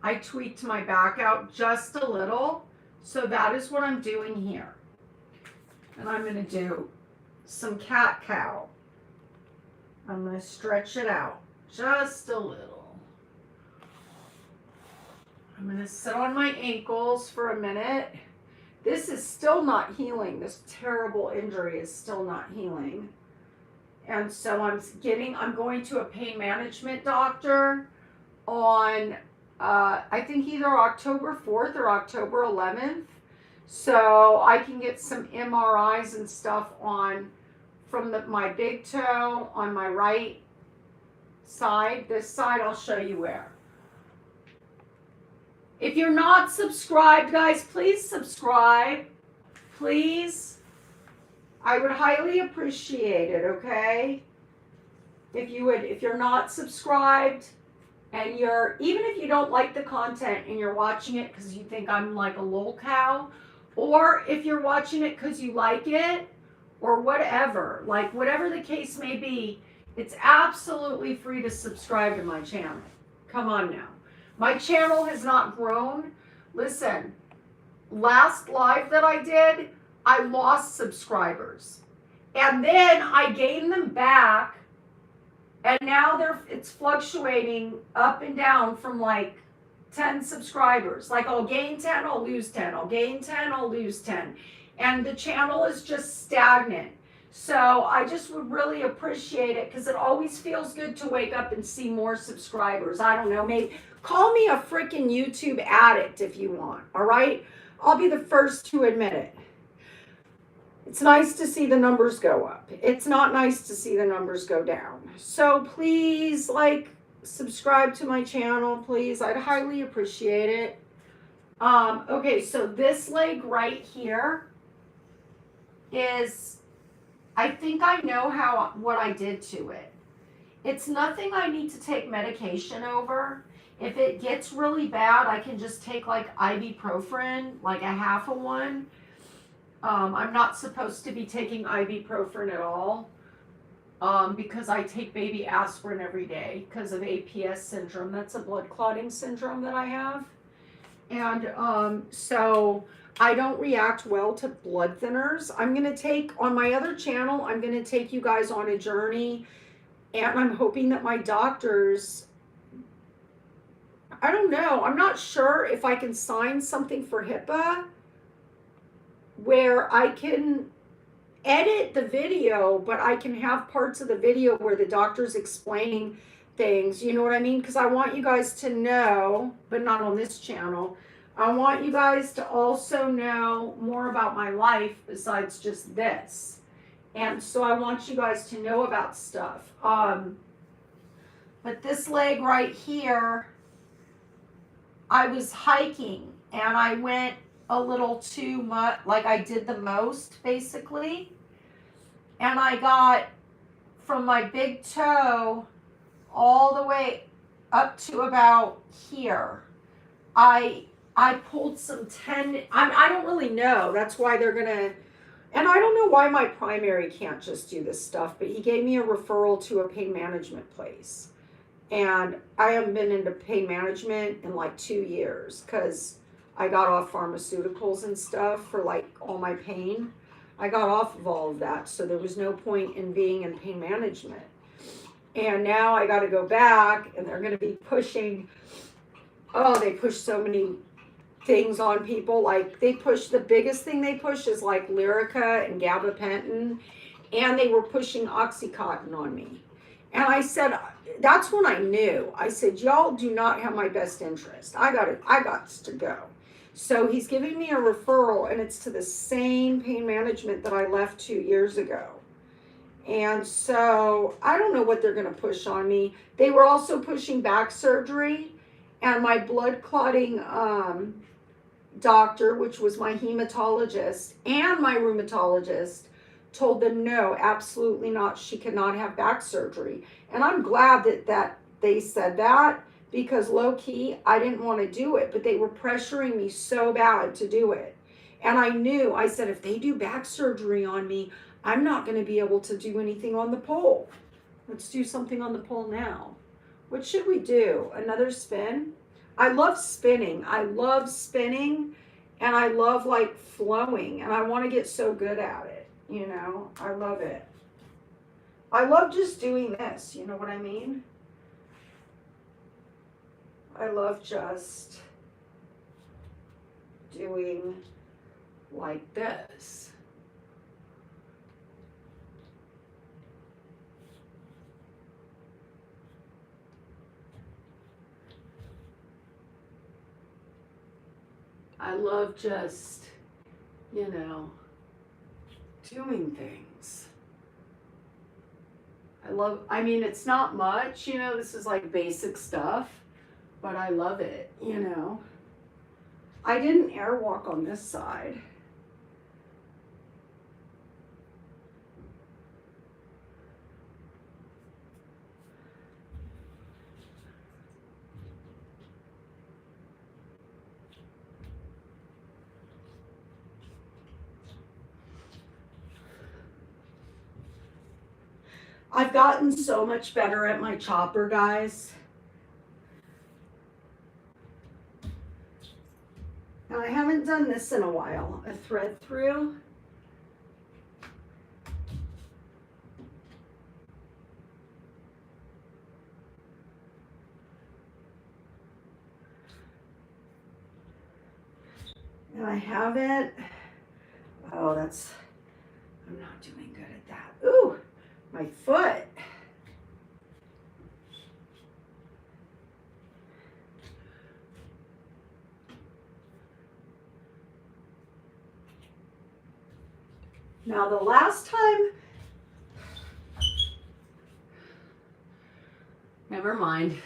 I tweaked my back out just a little. So that is what I'm doing here. And I'm going to do some cat cow. I'm going to stretch it out just a little. I'm going to sit on my ankles for a minute. This is still not healing. This terrible injury is still not healing. And so I'm going to a pain management doctor on, I think either October 4th or October 11th. So I can get some MRIs and stuff from my big toe on my right side. This side, I'll show you where. If you're not subscribed, guys, please subscribe. Please. I would highly appreciate it, okay? If you're not subscribed and even if you don't like the content and you're watching it because you think I'm like a lol cow, or if you're watching it because you like it, or whatever, like whatever the case may be, it's absolutely free to subscribe to my channel. Come on now. My channel has not grown. Listen, last live that I did, I lost subscribers. And then I gained them back And now it's fluctuating up and down from like 10 subscribers. Like I'll gain 10, I'll lose 10. I'll gain 10, I'll lose 10. And the channel is just stagnant. So I just would really appreciate it because it always feels good to wake up and see more subscribers. I don't know, maybe call me a freaking YouTube addict if you want, all right? I'll be the first to admit it. It's nice to see the numbers go up. It's not nice to see the numbers go down. So please, like, subscribe to my channel, please. I'd highly appreciate it. Okay, so this leg right here is, I think I know what I did to it. It's nothing I need to take medication over. If it gets really bad, I can just take like ibuprofen, like a half of one. I'm not supposed to be taking ibuprofen at all because I take baby aspirin every day because of APS syndrome. That's a blood clotting syndrome that I have. And so I don't react well to blood thinners. I'm going to take, on my other channel, I'm going to take you guys on a journey. And I'm hoping that my doctors, I don't know, I'm not sure if I can sign something for HIPAA where I can edit the video, but I can have parts of the video where the doctor's explaining things, you know what I mean? Because I want you guys to know, but not on this channel, I want you guys to also know more about my life besides just this. And so I want you guys to know about stuff. But this leg right here, I was hiking and I went a little too much, like I did the most basically. And I got from my big toe all the way up to about here. I pulled some tendon. I don't really know. That's why they're gonna, and I don't know why my primary can't just do this stuff, but he gave me a referral to a pain management place. And I haven't been into pain management in like 2 years because I got off pharmaceuticals and stuff for like all my pain. I got off of all of that, so there was no point in being in pain management. And now I got to go back, and they're going to be pushing, they push so many things on people. Like they push, the biggest thing they push is like Lyrica and gabapentin, and they were pushing Oxycontin on me. And I said, that's when I knew. I said, y'all do not have my best interest. I got to go. So he's giving me a referral, and it's to the same pain management that I left 2 years ago. And so I don't know what they're going to push on me. They were also pushing back surgery, and my blood clotting doctor, which was my hematologist and my rheumatologist, told them no, absolutely not. She cannot have back surgery. And I'm glad that they said that, because low key, I didn't want to do it, but they were pressuring me so bad to do it. And I knew, I said, if they do back surgery on me, I'm not going to be able to do anything on the pole. Let's do something on the pole now. What should we do? Another spin? I love spinning. I love spinning, and I love like flowing, and I want to get so good at it. You know, I love it. I love just doing this. You know what I mean? I love just doing like this. I love just, you know, doing things. I mean, it's not much, you know, this is like basic stuff, but I love it, you know. I didn't airwalk on this side. I've gotten so much better at my chopper, guys. Now, I haven't done this in a while, a thread through. And I haven't, oh, I'm not doing good at that. Ooh, my foot. Now the last time, never mind.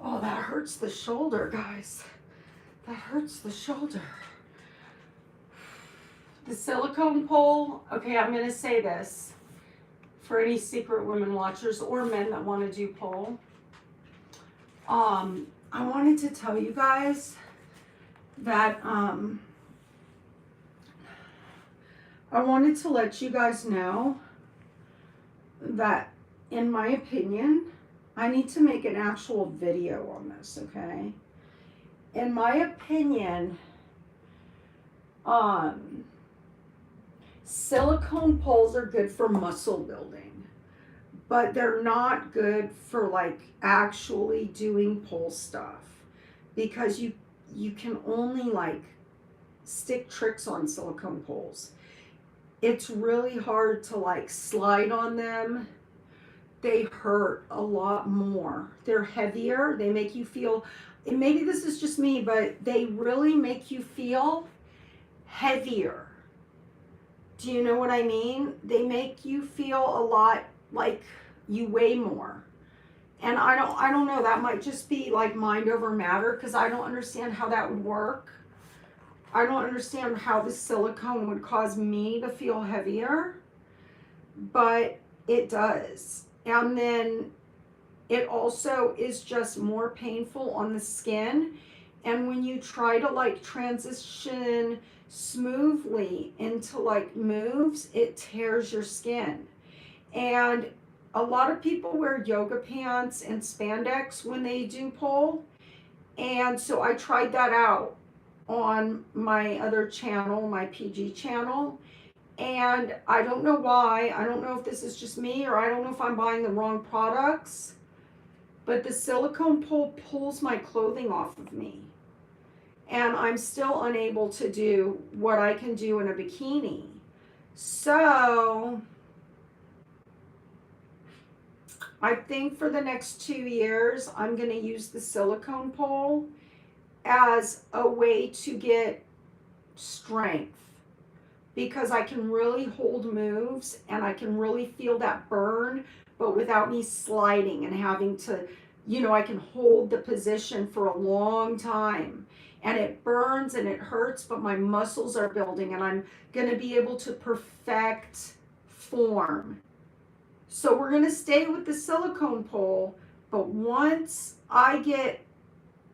Oh, that hurts the shoulder, guys. That hurts the shoulder. The silicone pole, okay, I'm going to say this for any Secret Women watchers or men that want to do pole. I wanted to tell you guys that I wanted to let you guys know that, in my opinion, I need to make an actual video on this, okay? In my opinion, silicone poles are good for muscle building, but they're not good for like actually doing pole stuff, because you can only like stick tricks on silicone poles. It's really hard to like slide on them. They hurt a lot more. They're heavier. They make you feel, and maybe this is just me, but they really make you feel heavier. Do you know what I mean? They make you feel a lot like you weigh more. And I don't know, that might just be like mind over matter, because I don't understand how that would work. I don't understand how the silicone would cause me to feel heavier, but it does. And then it also is just more painful on the skin. And when you try to like transition smoothly into like moves, it tears your skin. And a lot of people wear yoga pants and spandex when they do pole. And so I tried that out on my other channel, my PG channel. And I don't know why. I don't know if this is just me, or I don't know if I'm buying the wrong products, but the silicone pole pulls my clothing off of me. And I'm still unable to do what I can do in a bikini. So I think for the next 2 years, I'm going to use the silicone pole as a way to get strength, because I can really hold moves and I can really feel that burn, but without me sliding and having to, I can hold the position for a long time, and it burns and it hurts, but my muscles are building and I'm going to be able to perfect form. So we're going to stay with the silicone pole, but once I get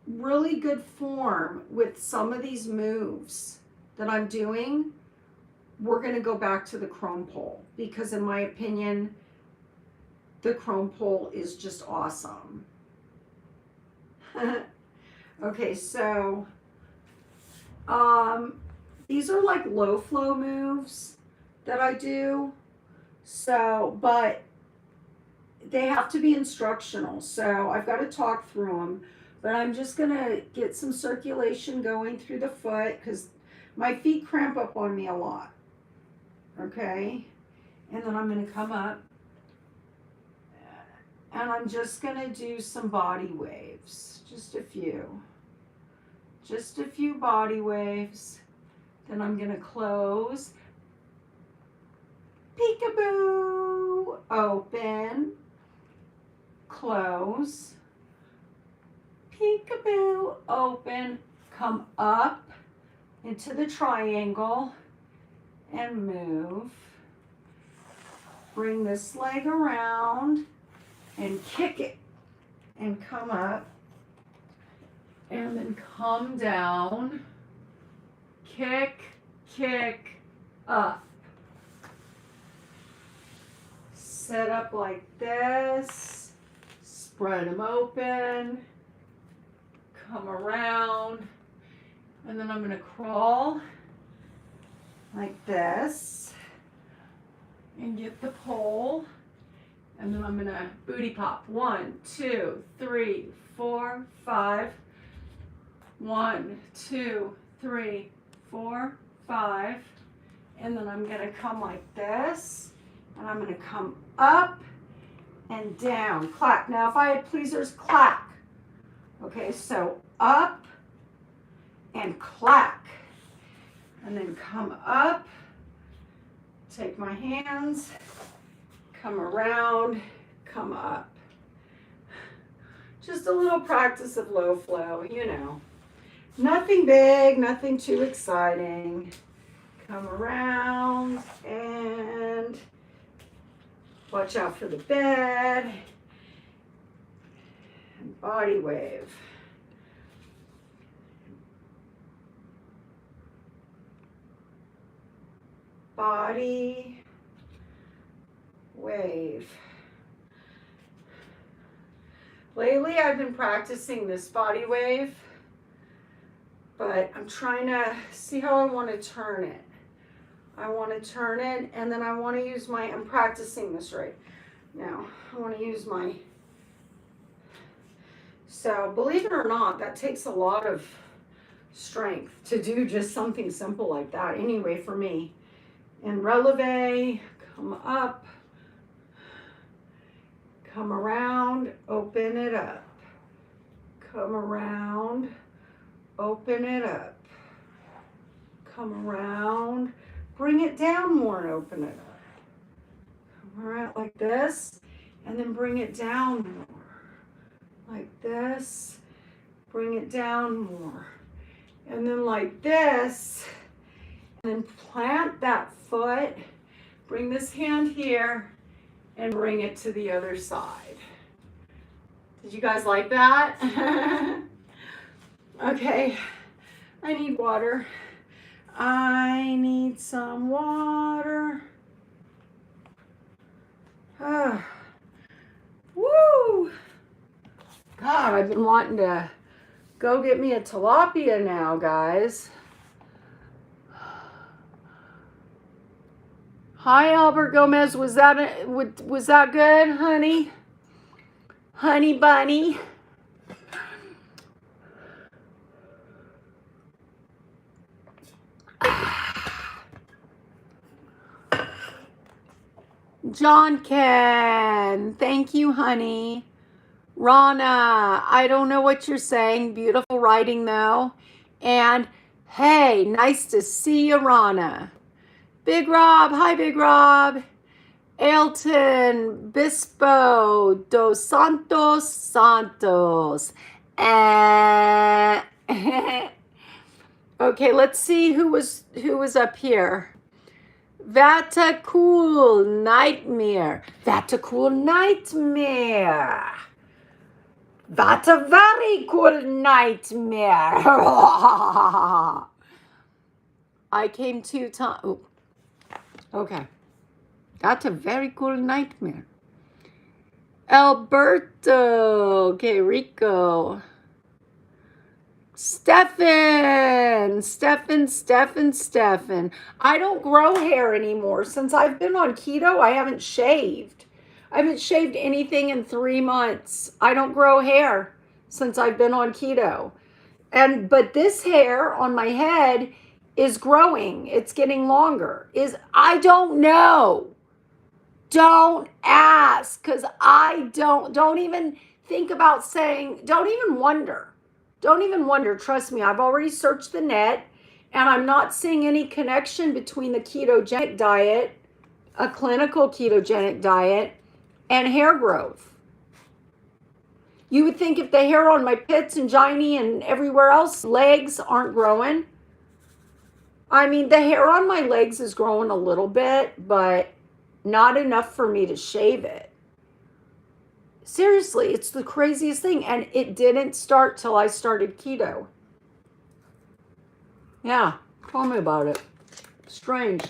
really good form with some of these moves that I'm doing, we're going to go back to the chrome pole, because in my opinion, the chrome pole is just awesome. Okay, so these are like low flow moves that I do. So, but they have to be instructional. So I've got to talk through them, but I'm just going to get some circulation going through the foot, because my feet cramp up on me a lot. Okay. And then I'm going to come up and I'm just going to do some body waves. Just a few body waves. Then I'm going to close. Peekaboo. Open. Close. Peekaboo. Open. Come up into the triangle and move. Bring this leg around and kick it and come up, and then come down, kick, up. Set up like this, spread them open, come around, and then I'm going to crawl like this and get the pole, And then I'm gonna booty pop. 1, 2, 3, 4, 5. 1, 2, 3, 4, 5. And then I'm gonna come like this. And I'm gonna come up and down. Clack. Now if I had pleasers, clack. Okay, so up and clack. And then come up. Take my hands. Come around, come up. Just a little practice of low flow, you know. Nothing big, nothing too exciting. Come around and watch out for the bed. And body wave. Body wave. Lately I've been practicing this body wave, but I'm trying to see how I want to turn it. I want to turn it, and then I want to use I'm practicing this right now. I want to use so believe it or not, that takes a lot of strength to do just something simple like that. Anyway, for me. And releve, come up. Come around, open it up. Come around, open it up. Come around, bring it down more and open it up. Come around like this, and then bring it down more. Like this, bring it down more. And then like this, and then plant that foot, bring this hand here, and bring it to the other side. Did you guys like that? Okay, I need water. I need some water. Woo! God, I've been wanting to go get me a tilapia now, guys. Hi, Albert Gomez. Was that good, honey? Honey bunny. John Ken. Thank you, honey. Rana, I don't know what you're saying. Beautiful writing, though. And hey, nice to see you, Rana. Big Rob, hi Big Rob. Elton Bispo dos Santos. Okay, let's see who was up here. Vata Cool Nightmare. Vata Cool Nightmare. Vata Very Cool Nightmare. I came 2 times. Oh. Okay. That's a very cool nightmare. Alberto. Okay, Rico. Stefan. I don't grow hair anymore. Since I've been on keto, I haven't shaved. I haven't shaved anything in 3 months. I don't grow hair since I've been on keto. But this hair on my head is growing. It's getting longer. I don't know. Don't ask, because I don't even think about saying, don't even wonder. Don't even wonder. Trust me, I've already searched the net, and I'm not seeing any connection between the ketogenic diet, a clinical ketogenic diet, and hair growth. You would think if the hair on my pits and gynae and everywhere else, legs aren't growing. I mean, the hair on my legs is growing a little bit, but not enough for me to shave it. Seriously, it's the craziest thing. And it didn't start till I started keto. Yeah, tell me about it. Strange.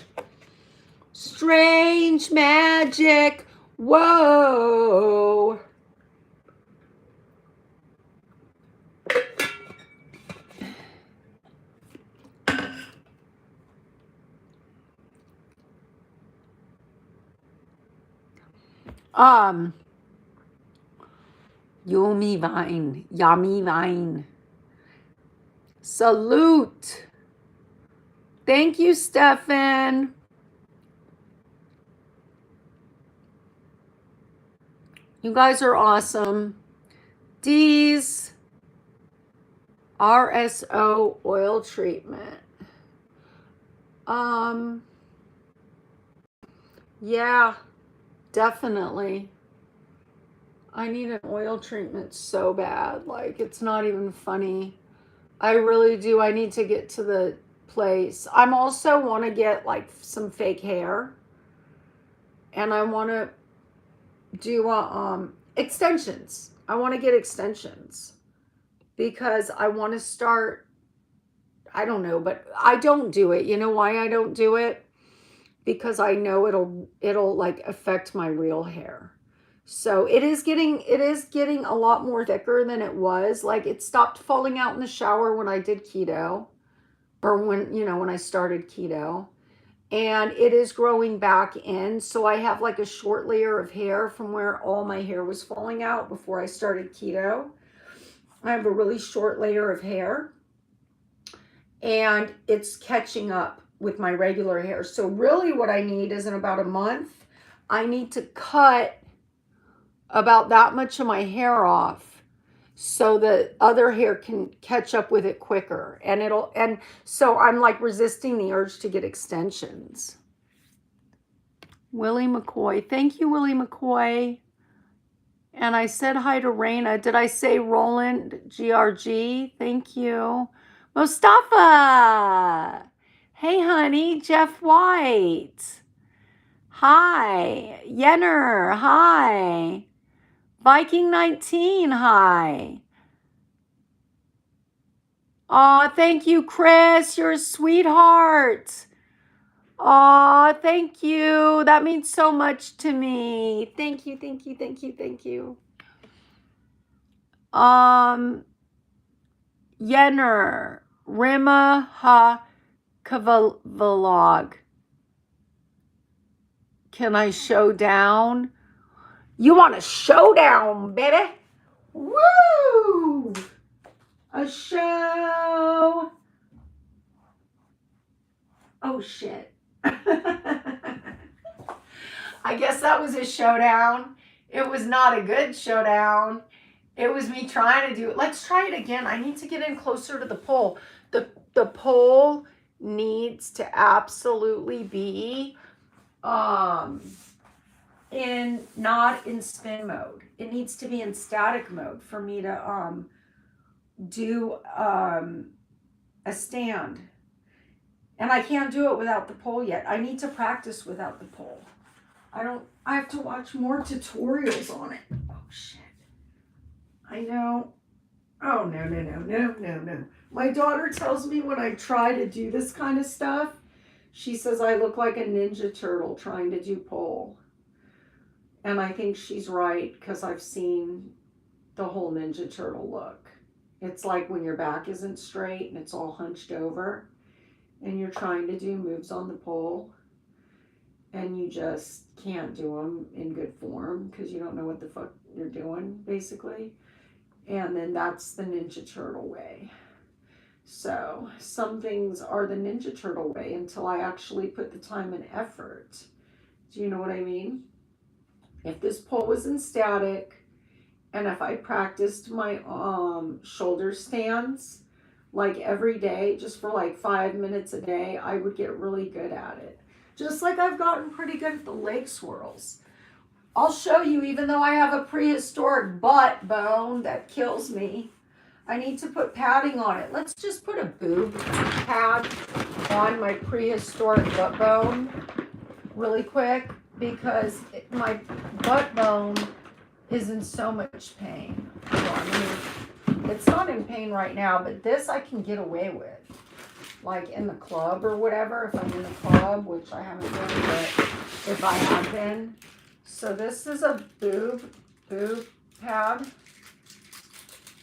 Strange magic. Whoa. Um, Yummy Vine. Yummy Vine. Salute. Thank you, Stefan. You guys are awesome. D's RSO oil treatment. Yeah, definitely. I need an oil treatment so bad. Like, it's not even funny. I really do. I need to get to the place. I'm also want to get like some fake hair. And I want to do extensions. I want to get extensions because I want to start. I don't know, but I don't do it. You know why I don't do it? Because I know it'll like affect my real hair. So it is getting a lot more thicker than it was. Like, it stopped falling out in the shower when I did keto, or when I started keto. And it is growing back in. So I have like a short layer of hair from where all my hair was falling out before I started keto. I have a really short layer of hair, and it's catching up with my regular hair. So really what I need is, in about a month, I need to cut about that much of my hair off so the other hair can catch up with it quicker. And so I'm like resisting the urge to get extensions. Willie McCoy. Thank you, Willie McCoy. And I said hi to Raina. Did I say Roland GRG? Thank you. Mustafa. Hey, honey. Jeff White. Hi. Yenner. Hi. Viking 19. Hi. Aw, thank you, Chris. You're a sweetheart. Aw, thank you. That means so much to me. Thank you, thank you, thank you, thank you. Yenner, Rima Ha Kavalog. Can I show down? You want a showdown, baby? Woo! A show. Oh, shit. I guess that was a showdown. It was not a good showdown. It was me trying to do it. Let's try it again. I need to get in closer to the pole. The pole needs to absolutely be not in spin mode. It needs to be in static mode for me to do a stand. And I can't do it without the pole yet. I need to practice without the pole. I have to watch more tutorials on it. Oh, shit. I know. Oh, no. My daughter tells me when I try to do this kind of stuff, she says I look like a Ninja Turtle trying to do pole. And I think she's right, because I've seen the whole Ninja Turtle look. It's like when your back isn't straight and it's all hunched over, and you're trying to do moves on the pole, and you just can't do them in good form because you don't know what the fuck you're doing, basically. And then that's the Ninja Turtle way. So some things are the Ninja Turtle way until I actually put the time and effort. Do you know what I mean? If this pole was in static, and if I practiced my shoulder stands like every day, just for like 5 minutes a day, I would get really good at it. Just like I've gotten pretty good at the leg swirls. I'll show you, even though I have a prehistoric butt bone that kills me, I need to put padding on it. Let's just put a boob pad on my prehistoric butt bone really quick, because my butt bone is in so much pain. It's not in pain right now, but this I can get away with. Like in the club or whatever, if I'm in the club, which I haven't been, but if I have been. So this is a boob pad.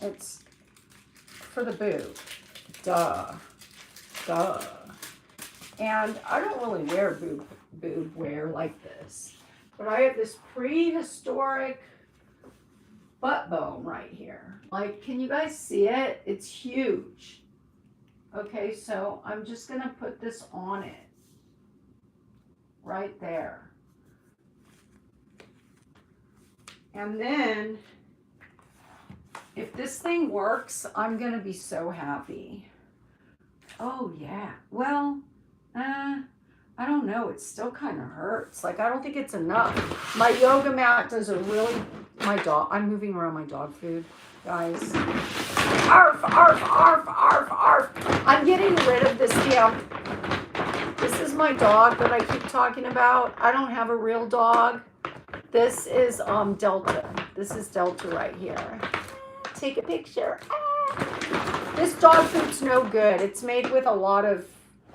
It's for the boob. Duh. And I don't really wear boob wear like this. But I have this prehistoric butt bone right here. Like, can you guys see it? It's huge. Okay, so I'm just gonna put this on it. Right there. And then, if this thing works, I'm gonna be so happy. Oh yeah, well, I don't know, it still kind of hurts. Like, I don't think it's enough. My yoga mat does a really, I'm moving around my dog food, guys. Arf, arf, arf, arf, arf. I'm getting rid of this damn, this is my dog that I keep talking about. I don't have a real dog. This is Delta. This is Delta right here. Take a picture. This dog food's no good. It's made with a lot of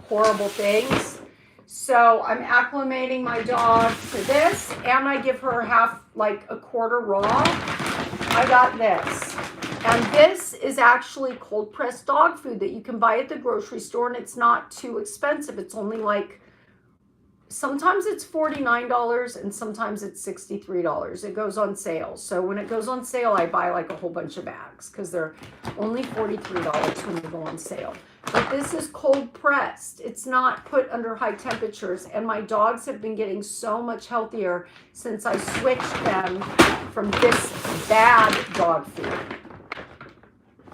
horrible things. So I'm acclimating my dog to this, and I give her like a quarter raw. I got this. And this is actually cold pressed dog food that you can buy at the grocery store, and it's not too expensive. It's only like, sometimes it's $49 and sometimes it's $63. It goes on sale. So when it goes on sale, I buy like a whole bunch of bags because they're only $43 when they go on sale. But this is cold pressed. It's not put under high temperatures. And my dogs have been getting so much healthier since I switched them from this bad dog food.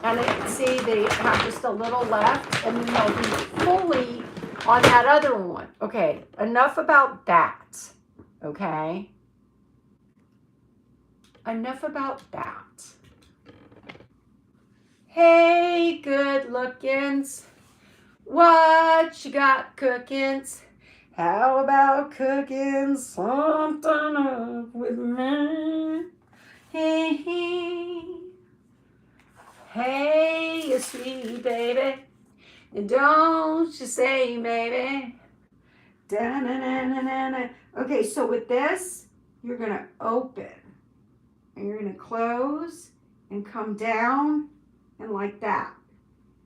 And see, they have just a little left, and then they'll be fully on that other one. Okay, enough about that. Okay? Enough about that. Hey, good lookins. What you got cookins? How about cooking something up with me? Hey, hey. Hey, you sweet baby. Don't you say, baby. Da-na-na-na-na-na. Okay, so with this, you're going to open. And you're going to close and come down and like that.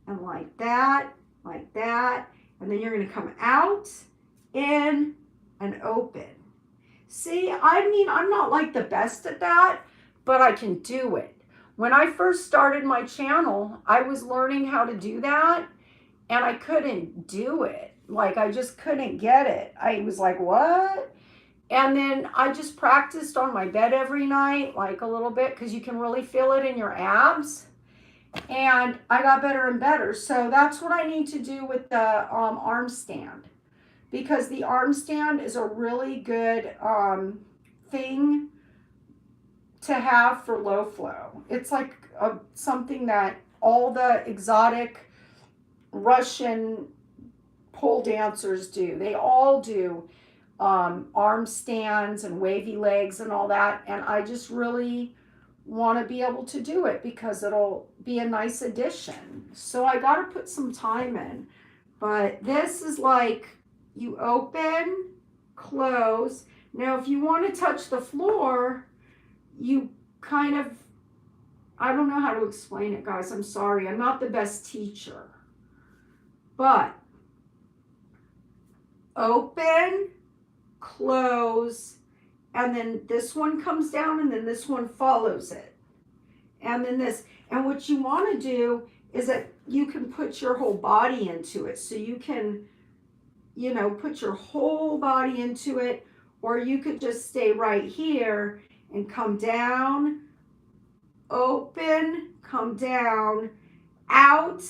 And like that, like that. And then you're going to come out, in, and open. See, I mean, I'm not like the best at that, but I can do it. When I first started my channel, I was learning how to do that, and I couldn't do it. Like, I just couldn't get it. I was like, what? And then I just practiced on my bed every night, like a little bit, because you can really feel it in your abs. And I got better and better. So that's what I need to do with the arm stand, because the arm stand is a really good thing to have for low flow. It's like something that all the exotic Russian pole dancers do. They all do arm stands and wavy legs and all that. And I just really want to be able to do it because it'll be a nice addition. So I got to put some time in. But this is like, you open, close. Now, if you want to touch the floor, you kind of, I don't know how to explain it, guys. I'm sorry. I'm not the best teacher. But open, close, and then this one comes down, and then this one follows it. And then this. And what you want to do is that you can put your whole body into it. So you can, you know, put your whole body into it, or you could just stay right here and come down, open, come down, out,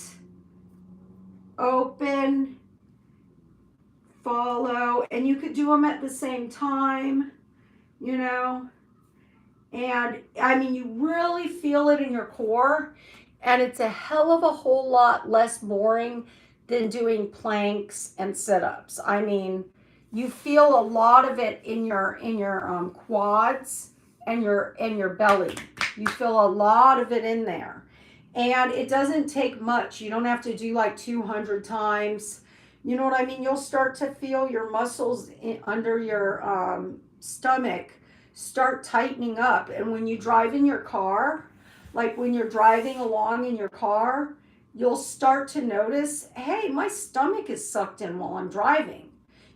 open, follow. And you could do them at the same time, you know. And I mean, you really feel it in your core. And it's a hell of a whole lot less boring than doing planks and sit-ups. I mean, you feel a lot of it in your quads and your belly. You feel a lot of it in there. And it doesn't take much. You don't have to do like 200 times. You know what I mean? You'll start to feel your muscles under your stomach start tightening up. And when you drive in your car, like when you're driving along in your car, you'll start to notice, hey, my stomach is sucked in while I'm driving.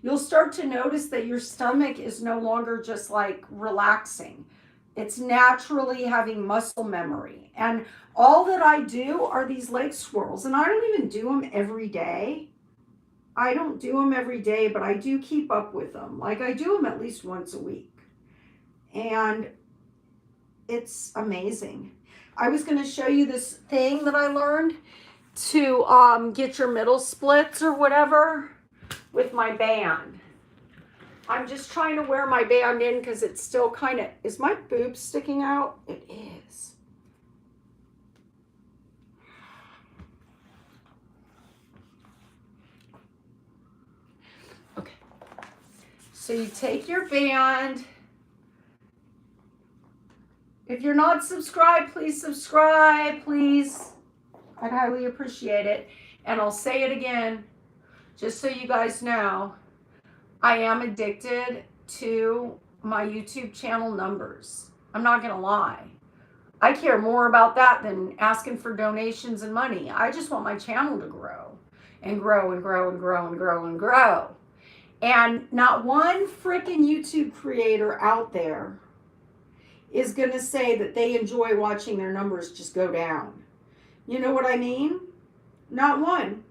you'll start to notice that your stomach is no longer just like relaxing. It's naturally having muscle memory. And all that I do are these leg swirls. And I don't even do them every day. I don't do them every day, but I do keep up with them. Like I do them at least once a week. And it's amazing. I was going to show you this thing that I learned to get your middle splits or whatever with my band. I'm just trying to wear my band in because it's still kind of, is my boob sticking out? It is. Okay. So you take your band. If you're not subscribed, please subscribe, please. I'd highly appreciate it. And I'll say it again, just so you guys know, I am addicted to my YouTube channel numbers. I'm not going to lie. I care more about that than asking for donations and money. I just want my channel to grow and grow and grow and grow and grow and grow. And not one freaking YouTube creator out there is going to say that they enjoy watching their numbers just go down. You know what I mean? Not one.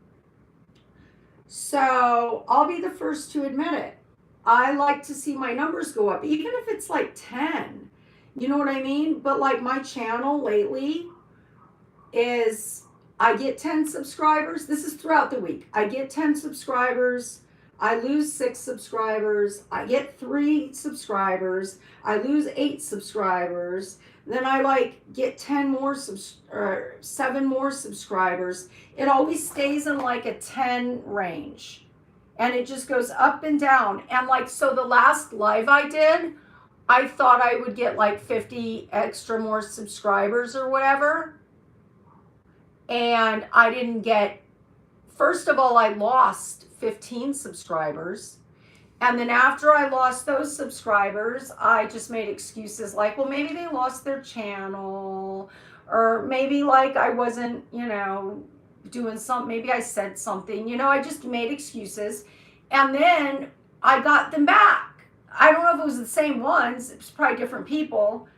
So I'll be the first to admit it. I like to see my numbers go up, even if it's like 10. You know what I mean? But like my channel lately is, I get 10 subscribers. This is throughout the week. I get 10 subscribers. I lose 6 subscribers. I get 3 subscribers. I lose 8 subscribers. Then I like get 10 more, 7 more subscribers. It always stays in like a 10 range. And it just goes up and down. And like, so the last live I did, I thought I would get like 50 extra more subscribers or whatever. And I didn't get, first of all, I lost 15 subscribers. And then after I lost those subscribers, I just made excuses like, well, maybe they lost their channel, or maybe like I wasn't, you know, doing something, maybe I said something, you know, I just made excuses. And then I got them back. I don't know if it was the same ones, it was probably different people,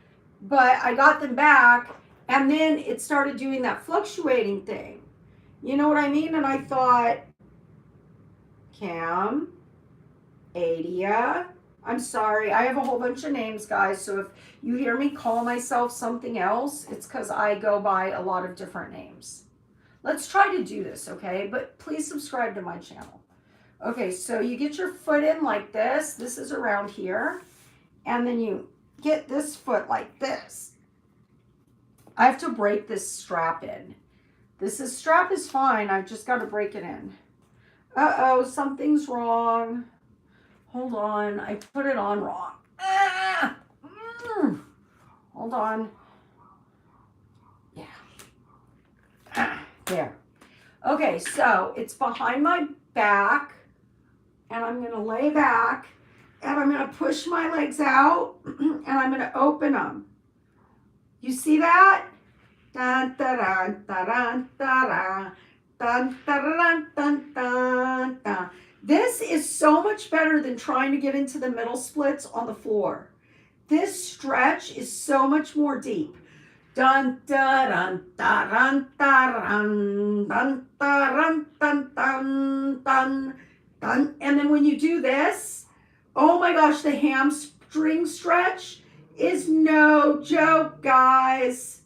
but I got them back. And then it started doing that fluctuating thing. You know what I mean? And I thought, Cam, Adia, I'm sorry, I have a whole bunch of names, guys, so if you hear me call myself something else, it's because I go by a lot of different names. Let's try to do this, okay? But please subscribe to my channel. Okay, so you get your foot in like this. This is around here. And then you get this foot like this. I have to break this strap in. This strap is fine. I've just got to break it in. Uh-oh, something's wrong. Hold on, I put it on wrong. Hold on. Yeah. There. Okay, so it's behind my back, and I'm going to lay back, and I'm going to push my legs out, and I'm going to open them. You see that? Dun, dun, dun, dun, dun, dun, dun, dun, dun, dun, dun. This is so much better than trying to get into the middle splits on the floor. This stretch is so much more deep. Dun dun dun dun dun dun dun dun dun dun dun. And then when you do this, oh my gosh, the hamstring stretch is no joke, guys.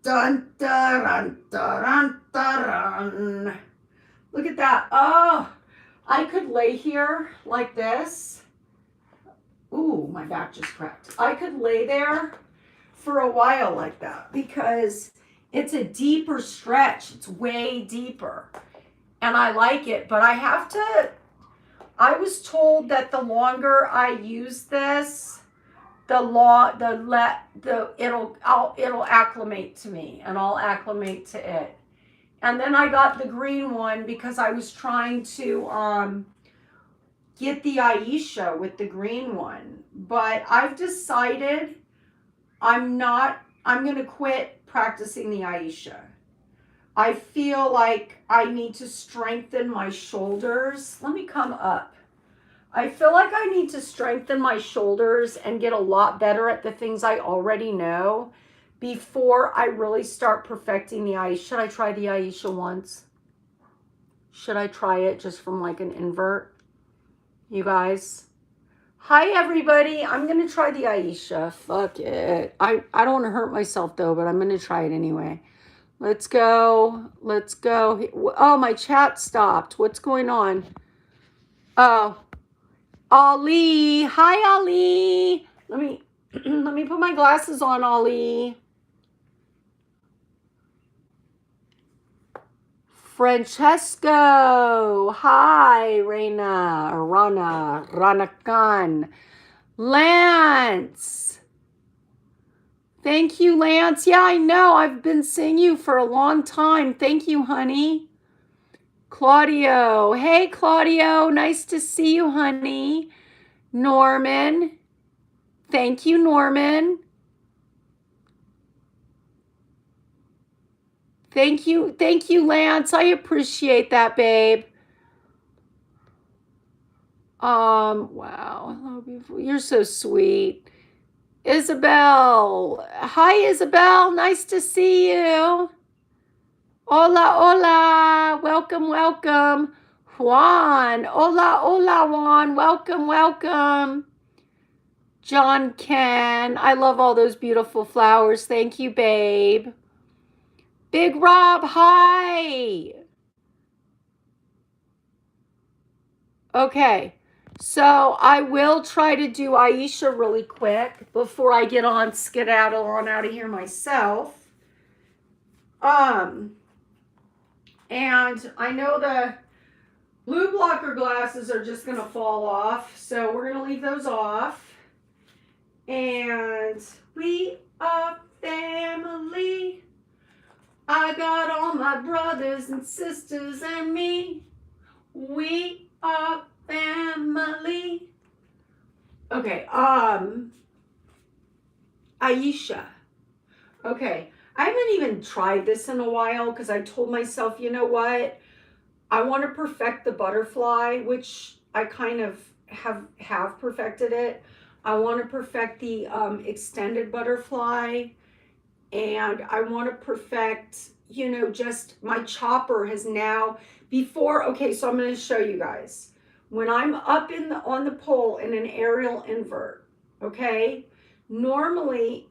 Dun dun dun dun dun. Look at that. Oh, I could lay here like this. Ooh, my back just cracked. I could lay there for a while like that because it's a deeper stretch. It's way deeper. And I like it, but I was told that the longer I use this, it'll acclimate to me and I'll acclimate to it. And then I got the green one because I was trying to get the Aisha with the green one. But I've decided I'm going to quit practicing the Aisha. I feel like I need to strengthen my shoulders. Let me come up. I feel like I need to strengthen my shoulders and get a lot better at the things I already know before I really start perfecting the Aisha. Should I try the Aisha once? Should I try it just from like an invert? You guys? Hi, everybody. I'm going to try the Aisha. Fuck it. I don't want to hurt myself, though, but I'm going to try it anyway. Let's go. Let's go. Oh, my chat stopped. What's going on? Oh, Ali. Hi, Ali. Let me put my glasses on, Ali. Francesco. Hi, Reina. Rana Khan. Lance. Thank you, Lance. Yeah, I know. I've been seeing you for a long time. Thank you, honey. Claudio. Hey, Claudio. Nice to see you, honey. Norman. Thank you, Norman. Thank you, Lance. I appreciate that, babe. Wow. You're so sweet. Isabel. Hi, Isabel. Nice to see you. Hola. Welcome. Juan. Hola, Juan. Welcome. John Ken. I love all those beautiful flowers. Thank you, babe. Big Rob, hi. Okay, so I will try to do Aisha really quick before I get on skedaddle on out of here myself. And I know the blue blocker glasses are just going to fall off, so we're going to leave those off. And we are family. I got all my brothers and sisters and me. We are family. Okay, Aisha. Okay, I haven't even tried this in a while because I told myself, you know what? I want to perfect the butterfly, which I kind of have perfected it. I want to perfect the extended butterfly. And I want to perfect, just my chopper has now okay, so I'm going to show you guys. When I'm up on the pole in an aerial invert, okay, normally,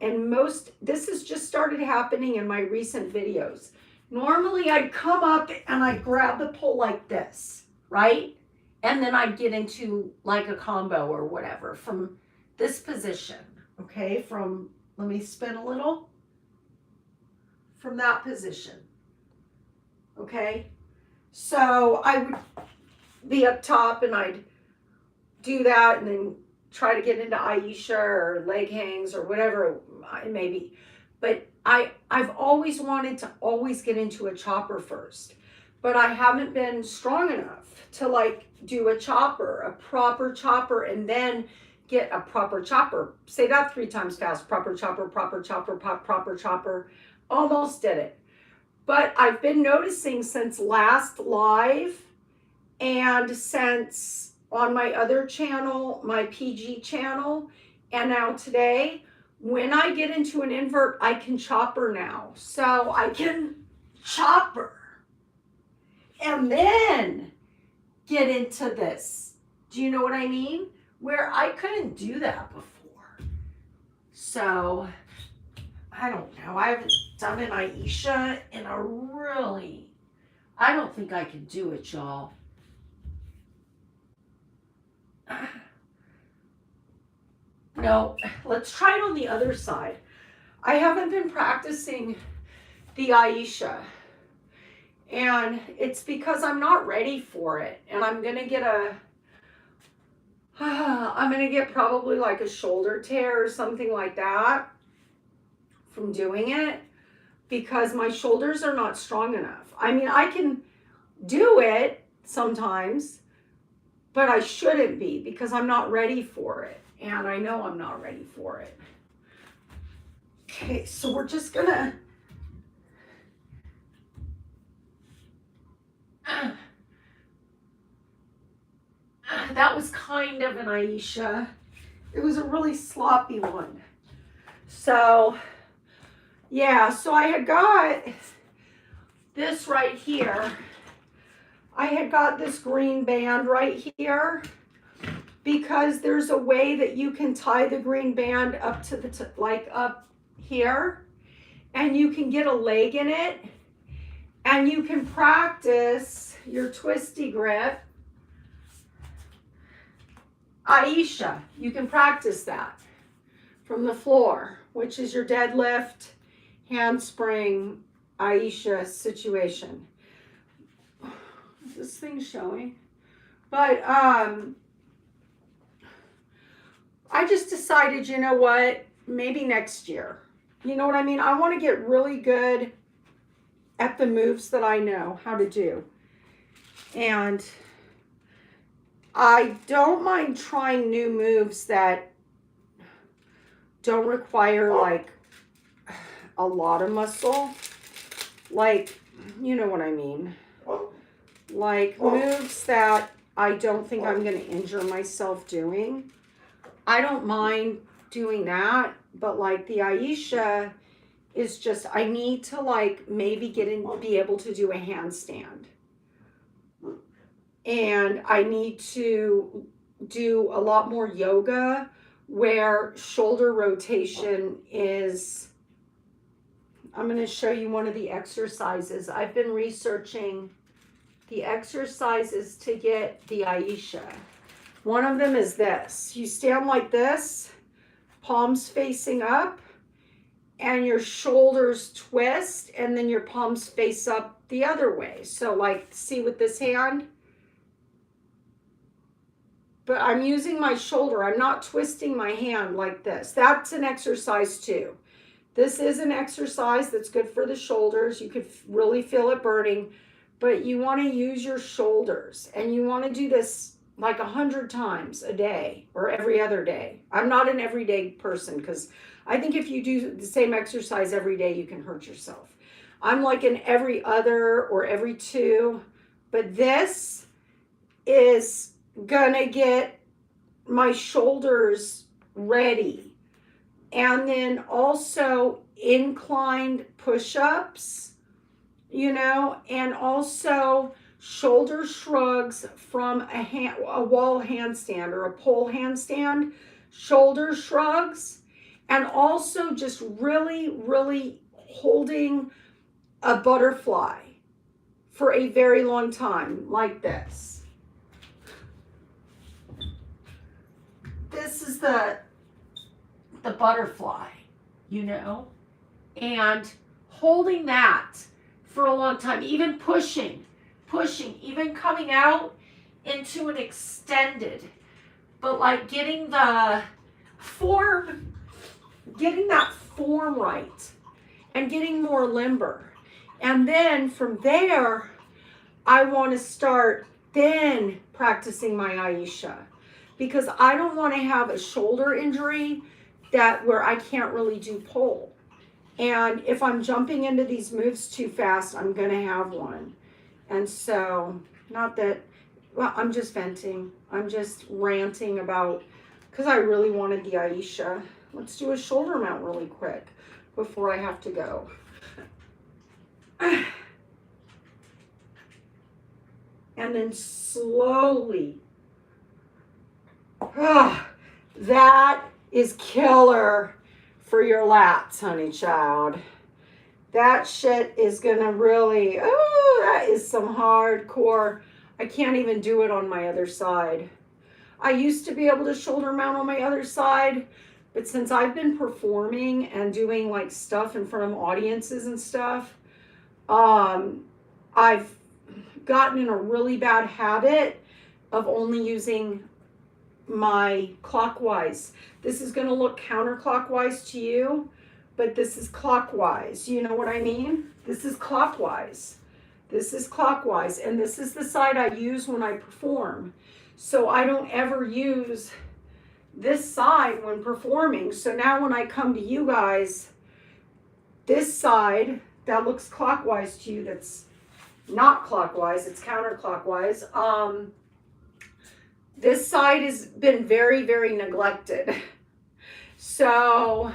this has just started happening in my recent videos. Normally I'd come up and I'd grab the pole like this, right? And then I'd get into like a combo or whatever from this position, okay? Let me spin a little. From that position, okay? So I would be up top and I'd do that and then try to get into Aisha or leg hangs or whatever it may be. But I've always wanted to always get into a chopper first, but I haven't been strong enough to like do a proper chopper, and then get a proper chopper. Say that 3 times fast. Proper chopper, proper chopper, proper chopper. Almost did it. But I've been noticing since last live and since on my other channel, my PG channel, and now today, when I get into an invert, I can chopper now. So I can chopper and then get into this. Do you know what I mean? Where I couldn't do that before. So I don't know. I haven't done an Aisha in I don't think I can do it, y'all. No, let's try it on the other side. I haven't been practicing the Aisha, and it's because I'm not ready for it, and I'm gonna get probably like a shoulder tear or something like that from doing it, because my shoulders are not strong enough. I mean, I can do it sometimes, but I shouldn't be because I'm not ready for it. And I know I'm not ready for it. Okay, so we're just gonna That was kind of an Aisha. It was a really sloppy one. So, yeah, so I had got this right here. I had got this green band right here because there's a way that you can tie the green band up to the, like up here, and you can get a leg in it, and you can practice your twisty grip. Aisha, you can practice that from the floor, which is your deadlift, handspring, Aisha situation. Is this thing showing? But I just decided, you know what, maybe next year. You know what I mean? I want to get really good at the moves that I know how to do. And I don't mind trying new moves that don't require like a lot of muscle. Like, you know what I mean? Like moves that I don't think I'm going to injure myself doing. I don't mind doing that, but like the Aisha is just, I need to like maybe be able to do a handstand. And I need to do a lot more yoga where shoulder rotation is. I'm going to show you one of the exercises. I've been researching the exercises to get the Aisha. One of them is this. You stand like this, palms facing up, and your shoulders twist, and then your palms face up the other way. So like, see with this hand? But I'm using my shoulder. I'm not twisting my hand like this. That's an exercise too. This is an exercise that's good for the shoulders. You could really feel it burning, but you want to use your shoulders, and you want to do this like 100 times a day or every other day. I'm not an everyday person because I think if you do the same exercise every day, you can hurt yourself. I'm like an every other or every two, but this is gonna get my shoulders ready. And then also inclined push-ups, you know, and also shoulder shrugs from a wall handstand or a pole handstand, shoulder shrugs, and also just really, really holding a butterfly for a very long time, like this. This is the butterfly, you know, and holding that for a long time, even pushing, even coming out into an extended, but like getting the form, getting that form right and getting more limber. And then from there, I want to start then practicing my Aisha, because I don't want to have a shoulder injury where I can't really do pole. And if I'm jumping into these moves too fast, I'm going to have one. And so, not that, well, I'm just venting. I'm just ranting about, because I really wanted the Aisha. Let's do a shoulder mount really quick before I have to go. And then slowly, that is killer for your lats, honey child. That shit is gonna really, that is some hardcore. I can't even do it on my other side. I used to be able to shoulder mount on my other side, but since I've been performing and doing like stuff in front of audiences and stuff, I've gotten in a really bad habit of only using my clockwise. This is going to look counterclockwise to you, but this is clockwise. You know what I mean? This is clockwise. This is clockwise, and this is the side I use when I perform. So I don't ever use this side when performing. So now when I come to you guys, this side that looks clockwise to you, that's not clockwise, it's counterclockwise, This side has been very, very neglected. So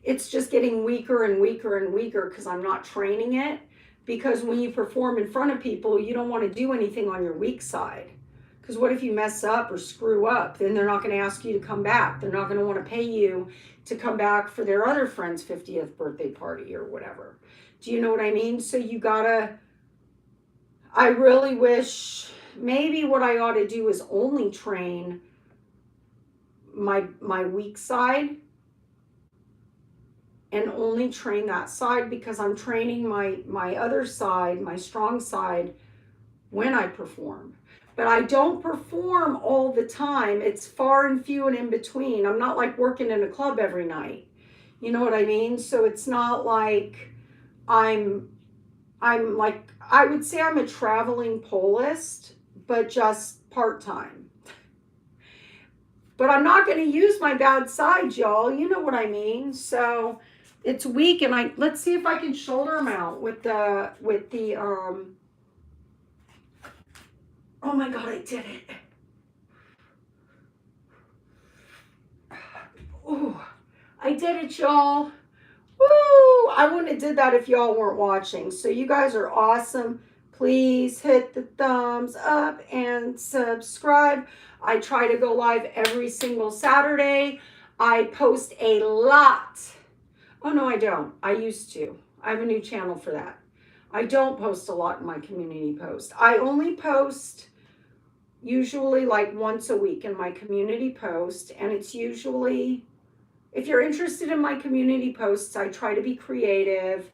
it's just getting weaker and weaker and weaker because I'm not training it. Because when you perform in front of people, you don't want to do anything on your weak side. Because what if you mess up or screw up? Then they're not going to ask you to come back. They're not going to want to pay you to come back for their other friend's 50th birthday party or whatever. Do you know what I mean? So you gotta, I really wish, maybe what I ought to do is only train my weak side and only train that side, because I'm training my other side, my strong side, when I perform. But I don't perform all the time. It's far and few and in between. I'm not like working in a club every night. You know what I mean? So it's not like I'm like, I would say I'm a traveling polist, but just part-time. But I'm not going to use my bad side, y'all. You know what I mean? So it's weak, and let's see if I can shoulder mount with the oh my God, I did it. Ooh, I did it, y'all. Woo! I wouldn't have did that if y'all weren't watching. So you guys are awesome. Please hit the thumbs up and subscribe. I try to go live every single Saturday. I post a lot. Oh, no, I don't. I used to. I have a new channel for that. I don't post a lot in my community post. I only post usually like once a week in my community post, and it's usually, if you're interested in my community posts, I try to be creative,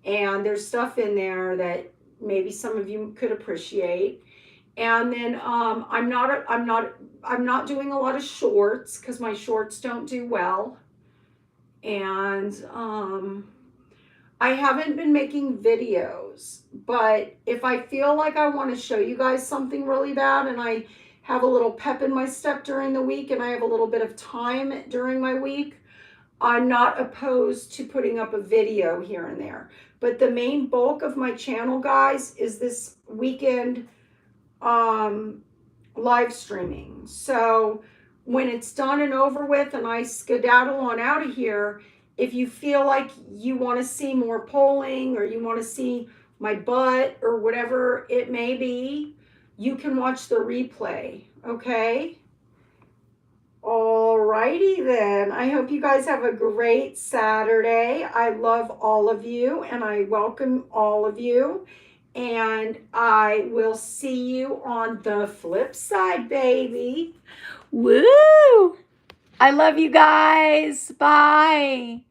and there's stuff in there that maybe some of you could appreciate. And then I'm not doing a lot of shorts because my shorts don't do well. And I haven't been making videos, but if I feel like I want to show you guys something really bad and I have a little pep in my step during the week and I have a little bit of time during my week, I'm not opposed to putting up a video here and there. But the main bulk of my channel, guys, is this weekend live streaming. So when it's done and over with and I skedaddle on out of here, if you feel like you want to see more polling or you want to see my butt or whatever it may be, you can watch the replay, okay? Alrighty then. I hope you guys have a great Saturday. I love all of you and I welcome all of you. And I will see you on the flip side, baby. Woo! I love you guys. Bye.